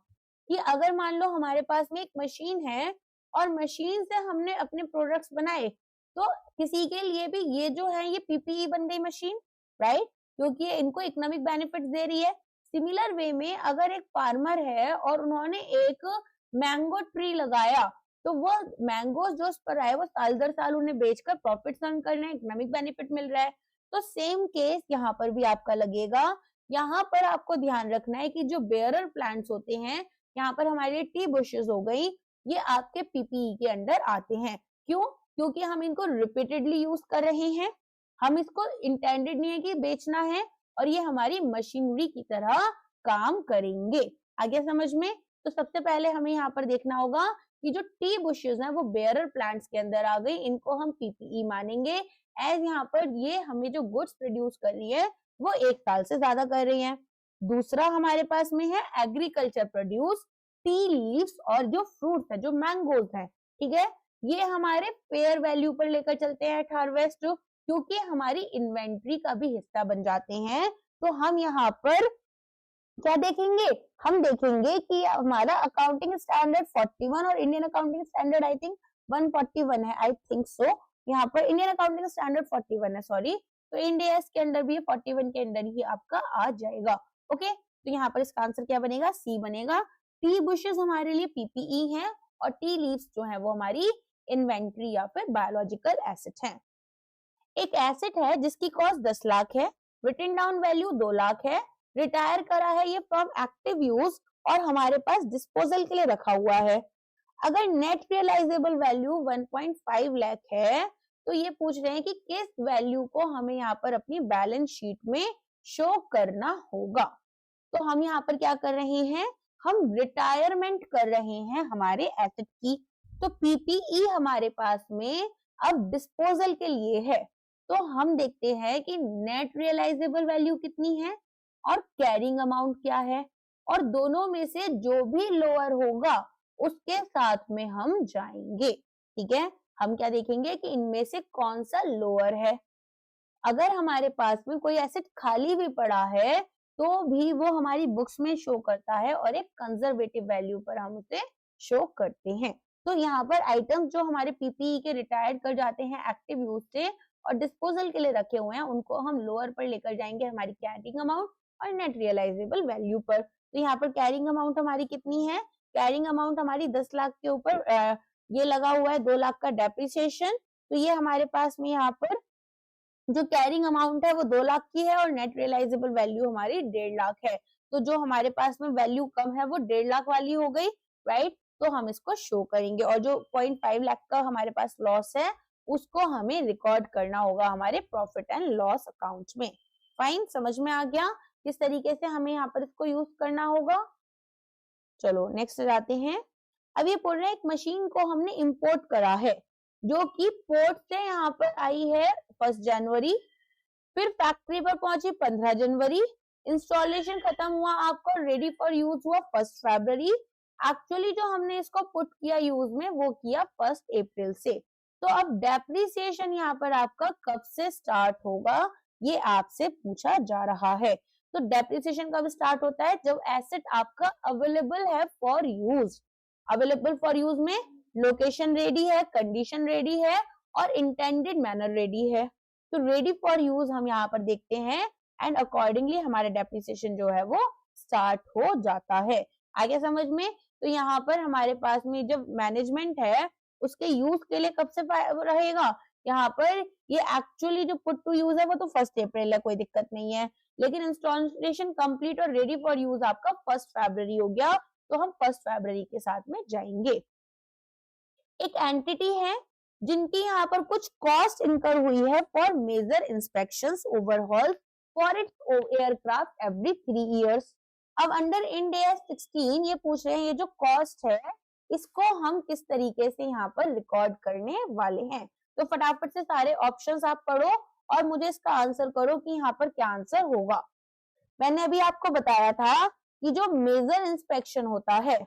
कि अगर मान लो हमारे पास में एक मशीन है और मशीन से हमने अपने प्रोडक्ट्स बनाए, तो किसी के लिए भी ये जो है ये पीपीई बन गई मशीन, राइट, क्योंकि ये इनको इकोनॉमिक बेनिफिट्स दे रही है। सिमिलर वे में अगर एक फार्मर है और उन्होंने एक मैंगो ट्री लगाया, तो वो मैंगोज जो उस पर आए वो साल दर साल उन्हें बेचकर प्रॉफिट अर्न कर रहे हैं, इकोनॉमिक बेनिफिट मिल रहा है। तो सेम केस यहाँ पर भी आपका लगेगा। यहाँ पर आपको ध्यान रखना है कि जो बेयरर प्लांट्स होते हैं, यहाँ पर हमारे टी बुशेस हो गई, ये आपके पीपीई के अंडर आते हैं। क्यों? क्योंकि हम इनको रिपीटेडली यूज कर रहे हैं, हम इसको इंटेंडेड नहीं है कि बेचना है, और ये हमारी मशीनरी की तरह काम करेंगे। आगे समझ में? तो सबसे पहले हमें यहाँ पर देखना होगा कि जो टी बुशेस हैं वो बेयरर प्लांट्स के अंदर आ गई, इनको हम पीपीई मानेंगे, एज यहाँ पर ये हमें जो गुड्स प्रोड्यूस कर रही है वो 1 साल से ज्यादा कर रही है। दूसरा हमारे पास में है एग्रीकल्चर प्रोड्यूस टी लीव्स, और जो फ्रूट्स है जो मैंगोज है, ठीक है, ये हमारे फेयर वैल्यू पर लेकर चलते हैं एट हार्वेस्ट, क्योंकि हमारी इन्वेंट्री का भी हिस्सा बन जाते हैं। तो हम यहाँ पर क्या देखेंगे? हम देखेंगे कि हमारा अकाउंटिंग स्टैंडर्ड 41 और Indian accounting standard I think 141 है, आई थिंक सो। यहाँ पर इंडियन अकाउंटिंग स्टैंडर्ड 41 है, सॉरी, तो इंडिया के अंदर भी 41 के अंदर ही आपका आ जाएगा। ओके, तो यहाँ पर इसका आंसर क्या बनेगा? सी बनेगा। टी बुशेस हमारे लिए पीपीई है और टी लीव्स जो है वो हमारी इन्वेंट्री या फिर बायोलॉजिकल एसेट है। एक एसेट है जिसकी कॉस्ट 10 लाख है, रिटन डाउन वैल्यू 2 लाख है, रिटायर करा है ये फ्रॉम एक्टिव यूज और हमारे पास डिस्पोजल के लिए रखा हुआ है। अगर नेट रियलाइजेबल वैल्यू 1.5 लाख है, तो ये पूछ रहे हैं कि किस वैल्यू को हमें यहाँ पर अपनी बैलेंस शीट में शो करना होगा। तो हम यहाँ पर क्या कर रहे हैं? हम रिटायरमेंट कर रहे हैं हमारे एसेट की। तो पीपीई हमारे पास में अब डिस्पोजल के लिए है। तो हम देखते हैं कि नेट रियलाइजेबल वैल्यू कितनी है और कैरिंग अमाउंट क्या है, और दोनों में से जो भी लोअर होगा उसके साथ में हम जाएंगे। ठीक है, हम क्या देखेंगे कि इनमें से कौन सा लोअर है। अगर हमारे पास में कोई एसेट खाली भी पड़ा है तो भी वो हमारी बुक्स में शो करता है और एक कंजर्वेटिव वैल्यू पर हम उसे शो करते हैं। तो यहाँ पर आइटम्स जो हमारे पीपीई के रिटायर्ड कर जाते हैं एक्टिव यूज से और डिस्पोजल के लिए रखे हुए हैं, उनको हम लोअर पर लेकर जाएंगे हमारी कैरिंग अमाउंट और नेट रियलाइजेबल वैल्यू पर। तो यहाँ पर कैरिंग अमाउंट हमारी कितनी है? कैरिंग अमाउंट हमारी 10 लाख के ऊपर ये लगा हुआ है 2 लाख का डेप्रिसिएशन। तो ये हमारे पास में यहाँ पर जो कैरिंग अमाउंट है वो 2 लाख की है और नेट रियलाइजेबल वैल्यू हमारी 1.5 लाख है। तो जो हमारे पास में वैल्यू कम है वो 1.5 लाख वाली हो गई, राइट। तो हम इसको शो करेंगे और जो 0.5 लाख का हमारे पास लॉस है उसको हमें रिकॉर्ड करना होगा हमारे प्रॉफिट एंड लॉस अकाउंट में। फाइन, समझ में आ गया किस तरीके से हमें यहाँ पर इसको यूज करना होगा। चलो नेक्स्ट जाते हैं। अब ये बोल रहे हैं एक मशीन को हमने इंपोर्ट करा है जो कि पोर्ट से यहाँ पर आई है 1 जनवरी, फिर फैक्ट्री पर पहुंची 15 जनवरी, इंस्टॉलेशन खत्म हुआ आपको, रेडी फॉर यूज हुआ 1 फरवरी। एक्चुअली जो हमने इसको पुट किया यूज में वो किया 1 अप्रैल से। तो अब डेप्रिसिएशन यहाँ पर आपका कब से स्टार्ट होगा ये आपसे पूछा जा रहा है। तो डेप्रिसिएशन कब स्टार्ट होता है? जब एसेट आपका अवेलेबल है for use. Available for use में लोकेशन रेडी है, कंडीशन रेडी है और इंटेंडेड मैनर रेडी है। तो रेडी फॉर यूज हम यहाँ पर देखते हैं एंड अकॉर्डिंगली हमारा डेप्रिसिएशन जो है वो स्टार्ट हो जाता है। आगे समझ में? तो यहाँ पर हमारे पास में जब मैनेजमेंट है उसके यूज के लिए कब से रहेगा? यहाँ पर ये एक्चुअली जो पुट टू यूज है वो तो 1 अप्रैल है, कोई दिक्कत नहीं है, लेकिन इंस्टॉलेशन कंप्लीट और रेडी फॉर यूज आपका 1 फरवरी हो गया। तो हम 1 फरवरी के साथ में जाएंगे। एक एंटिटी है जिनकी यहाँ पर कुछ कॉस्ट इनकर हुई है for major inspections overhaul for its aircraft every 3 years. अब अंडर इंड AS 16 ये पूछ रहे हैं ये जो कॉस्ट है इसको हम किस तरीके से यहाँ पर रिकॉर्ड करने वाले हैं। तो फटाफट से सारे ऑप्शंस आप पढ़ो और मुझे इसका आंसर करो कि यहाँ पर क्या आंसर होगा। मैंने अभी आपको बताया था कि जो मेजर इंस्पेक्शन होता है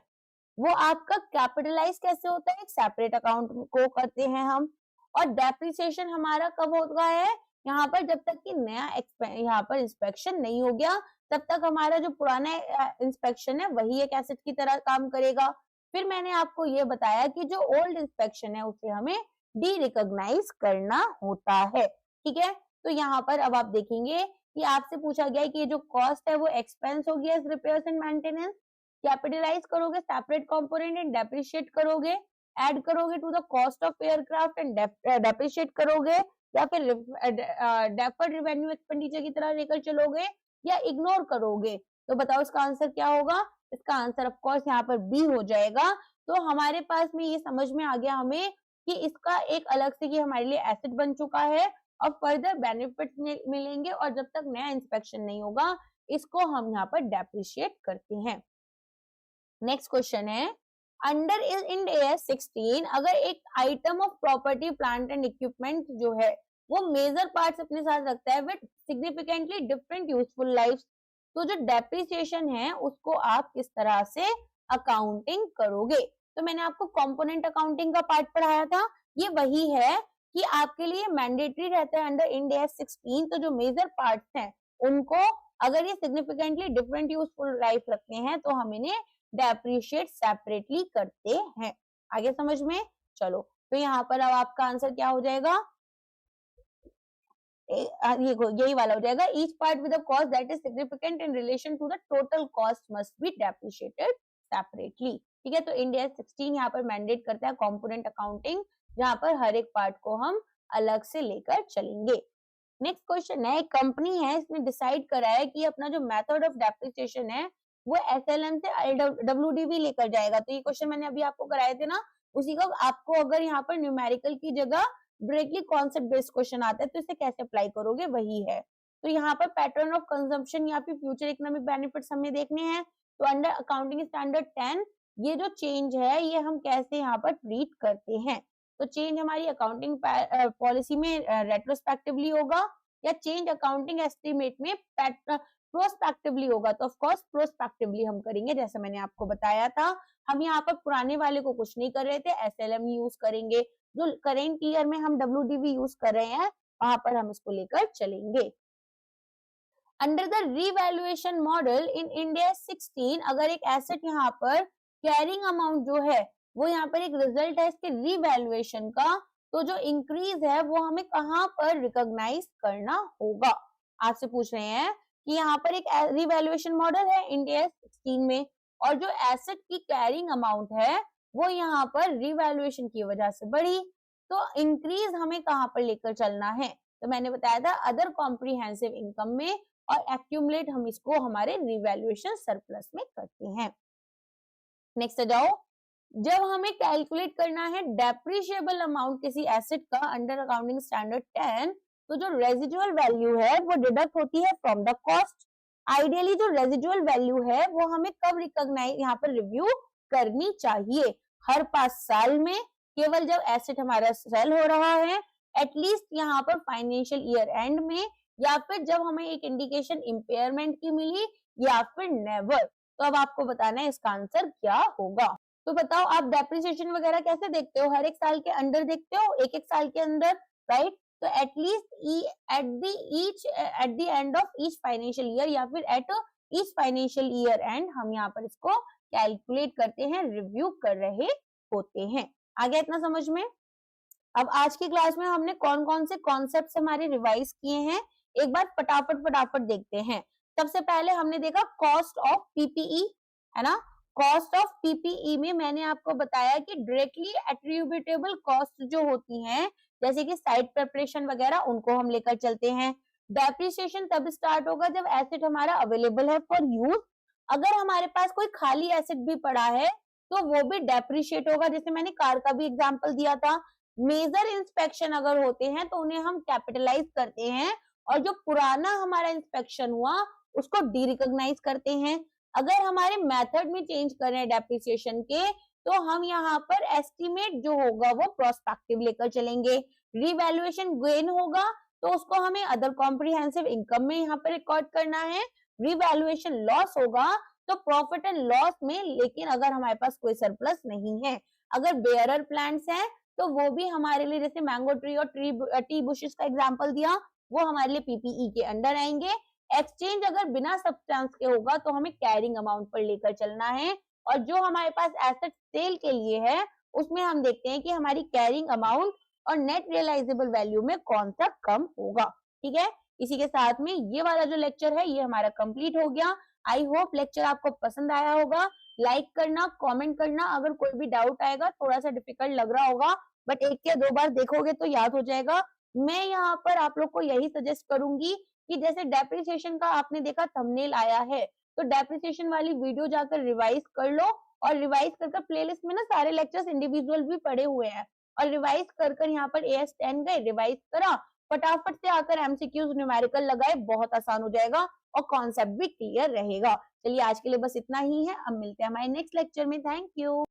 वो आपका कैपिटलाइज कैसे होता है, एक सेपरेट अकाउंट को करते हैं हम, और डेप्रिसिएशन हमारा कब होगा है, यहाँ पर जब तक कि नया यहाँ पर इंस्पेक्शन नहीं हो गया तब तक हमारा जो पुराना इंस्पेक्शन है वही एक एसेट की तरह काम करेगा। फिर मैंने आपको ये बताया कि जो ओल्ड इंस्पेक्शन है उसे हमें डी रिकॉग्नाइज करना होता है, ठीक है। तो यहाँ पर अब आप देखेंगे कि आपसे पूछा गया है कि ये जो कॉस्ट है वो एक्सपेंस हो गया रिपेयर्स एंड मेंटेनेंस, कैपिटलाइज करोगे सेपरेट कंपोनेंट एंड डेप्रिशिएट करोगे, ऐड करोगे to the cost of aircraft and depreciate करोगे, या फिर डेफर्ड रेवेन्यू एक्सपेंडिचर की तरह लेकर चलोगे, या इग्नोर करोगे। तो बताओ इसका आंसर क्या होगा। इसका आंसर ऑफ कोर्स यहाँ पर बी हो जाएगा। तो हमारे पास में ये समझ में आ गया हमें कि इसका एक अलग से ये हमारे लिए एसेट बन चुका है और फर्दर बेनिफिट्स मिलेंगे, और जब तक नया इंस्पेक्शन नहीं होगा इसको हम यहाँ पर डेप्रिशिएट करते हैं। नेक्स्ट क्वेश्चन है, अंडर इंड AS 16 अगर एक item of property plant and equipment जो है वो मेजर पार्ट्स अपने साथ रखता है with significantly different useful life, तो जो डेप्रिसिएशन है उसको आप किस तरह से अकाउंटिंग करोगे। तो मैंने आपको कंपोनेंट अकाउंटिंग का पार्ट पढ़ाया था, ये वही है कि आपके लिए मैंडेटरी रहता है अंडर इंड AS 16। तो जो मेजर पार्ट्स हैं उनको अगर ये सिग्निफिकेंटली डिफरेंट यूजफुल लाइफ रखते हैं तो हम इन्हें डेप्रिशिएट सेपरेटली करते हैं। आगे समझ में चलो। तो यहाँ पर अब आपका आंसर क्या हो जाएगा, यही वाला हो जाएगा, each part with a cost that is significant in relation to the total cost must be depreciated separately, ठीक है। तो इंड AS 16 यहाँ पर मैंडेट करता है कंपोनेंट अकाउंटिंग, जहाँ पर हर एक पार्ट को हम अलग से लेकर चलेंगे। नेक्स्ट क्वेश्चन है, एक कंपनी है इसने डिसाइड करा है कि अपना जो मेथड ऑफ डेप्रिसिएशन है वो SLM से WDV लेकर जाएगा। तो ये क्वेश्चन मैंने अभी आपको कराए थे ना, उसी का आपको अगर यहाँ पर न्यूमेरिकल की जगह डायरेक्टली कॉन्सेप्ट बेस्ड क्वेश्चन आता है तो इसे कैसे अप्लाई करोगे वही है। तो यहाँ पर पैटर्न ऑफ कंजम्पशन या फिर फ्यूचर इकोनॉमिक बेनिफिट्स हमें देखने हैं। तो अंडर अकाउंटिंग स्टैंडर्ड 10 ये जो चेंज है ये हम कैसे यहाँ पर ट्रीट करते हैं। तो चेंज हमारी अकाउंटिंग पॉलिसी में रेट्रोस्पेक्टिवली होगा या चेंज अकाउंटिंग एस्टिमेट में प्रोस्पेक्टिवली होगा। तो ऑफ कोर्स प्रोस्पेक्टिवली हम करेंगे, जैसे मैंने आपको बताया था। हम यहाँ पर पुराने वाले को कुछ नहीं कर रहे थे, SLM यूज करेंगे। जो करेंट ईयर में हम WDV यूज कर रहे हैं वहां पर हम इसको लेकर चलेंगे। Under the revaluation model in Ind AS 16 अगर एक एसेट यहाँ पर कैरिंग अमाउंट जो है वो यहाँ पर एक रिजल्ट है इसके रीवैल्यूएशन का, तो जो इंक्रीज है वो हमें कहाँ पर रिकॉग्नाइज करना होगा। आपसे पूछ रहे हैं कि यहाँ पर एक रीवैल्यूएशन मॉडल है इंड AS 16 में, और जो एसेट की कैरिंग अमाउंट है वो यहाँ पर रीवैल्यूएशन की वजह से बढ़ी, तो इंक्रीज हमें कहाँ पर लेकर चलना है। तो मैंने बताया था अदर कॉम्प्रिहेंसिव इनकम में, और एक्यूमुलेट हम इसको हमारे रीवैल्यूएशन सरप्लस में करते हैं। नेक्स्ट आ जाओ, जब हमें कैलकुलेट करना है डेप्रिशिएबल अमाउंट किसी एसेट का अंडर अकाउंटिंग स्टैंडर्ड 10, तो जो रेजिडुअल वैल्यू है वो डिडक्ट होती है फ्रॉम द कॉस्ट। आइडियली जो रेजिडुअल वैल्यू है वो हमें कब रिकॉग्नाइज यहाँ पर रिव्यू करनी चाहिए, हर 5 साल में, केवल जब एसेट हमारा सेल हो रहा है, एटलीस्ट यहाँ पर फाइनेंशियल ईयर एंड में, या फिर जब हमें एक इंडिकेशन इम्पेयरमेंट की मिली, या फिर नेवर। तो अब आपको बताना है इसका आंसर क्या होगा। तो बताओ आप डेप्रिसिएशन वगैरह कैसे देखते हो, हर एक साल के अंदर देखते हो, एक एक साल के अंदर, राइट। तो at least at the end of each financial year, या फिर at each financial year and हम यहाँ पर इसको कैलकुलेट करते हैं, रिव्यू कर रहे होते हैं। आ गया इतना समझ में। अब आज की क्लास में हमने कौन कौन से कॉन्सेप्ट हमारे रिवाइज किए हैं, एक बार फटाफट देखते हैं। सबसे पहले हमने देखा कॉस्ट ऑफ PPE, है ना। कॉस्ट ऑफ PPE में मैंने आपको बताया कि डायरेक्टली एट्रीब्यूटेबल कॉस्ट जो होती हैं, जैसे कि साइट प्रिपरेशन वगैरह, उनको हम लेकर चलते हैं। डेप्रिसिएशन तब स्टार्ट होगा जब एसेट हमारा अवेलेबल है फॉर यूज। अगर हमारे पास कोई खाली एसेट भी पड़ा है तो वो भी डेप्रिशिएट होगा, जैसे मैंने कार का भी एग्जांपल दिया था। मेजर इंस्पेक्शन अगर होते हैं तो उन्हें हम कैपिटलाइज करते हैं, और जो पुराना हमारा इंस्पेक्शन हुआ उसको डी रिकॉग्नाइज करते हैं। अगर हमारे मेथड में चेंज कर रहे हैं डेप्रिसिएशन के, तो हम यहाँ पर एस्टिमेट जो होगा वो प्रोस्पेक्टिव लेकर चलेंगे। रिवैल्यूएशन गेन होगा तो उसको हमें अदर कॉम्प्रिहेंसिव इनकम में यहाँ पर रिकॉर्ड करना है। रिवैल्यूएशन लॉस होगा तो प्रॉफिट एंड लॉस में, लेकिन अगर हमारे पास कोई सरप्लस नहीं है, अगर बेयरर प्लांट्स हैं तो वो भी हमारे लिए, जैसे मैंगो ट्री और टी बुशेस का एग्जांपल दिया, वो हमारे लिए पीपीई के अंडर आएंगे। एक्सचेंज अगर बिना सब्सटेंस के होगा तो हमें कैरिंग अमाउंट पर लेकर चलना है, और जो हमारे पास एसेट सेल के लिए है उसमें हम देखते हैं कि हमारी कैरिंग अमाउंट और नेट रियलाइजेबल वैल्यू में कौन सा कम होगा। ठीक है, इसी के साथ में ये वाला जो लेक्चर है ये हमारा कंप्लीट हो गया। आई होप लेक्चर आपको पसंद आया होगा। लाइक करना, कमेंट करना, अगर कोई भी डाउट आएगा, थोड़ा सा डिफिकल्ट लग रहा होगा बट एक या दो बार देखोगे तो याद हो जाएगा। मैं यहाँ पर आप लोग को यही सजेस्ट करूंगी कि जैसे डेप्रिसिएशन का आपने देखा थंबनेल आया है, तो डेप्रिसिएशन वाली वीडियो जाकर रिवाइज कर लो, और रिवाइज कर प्लेलिस्ट में ना सारे लेक्चर्स इंडिविजुअल भी पड़े हुए हैं, और रिवाइज कर यहाँ पर AS10 गए, रिवाइज करा, फटाफट से आकर एमसीक्यूज न्यूमेरिकल लगाए, बहुत आसान हो जाएगा और कॉन्सेप्ट भी क्लियर रहेगा। चलिए आज के लिए बस इतना ही है, अब मिलते हैं हमारे नेक्स्ट लेक्चर में। Thank you.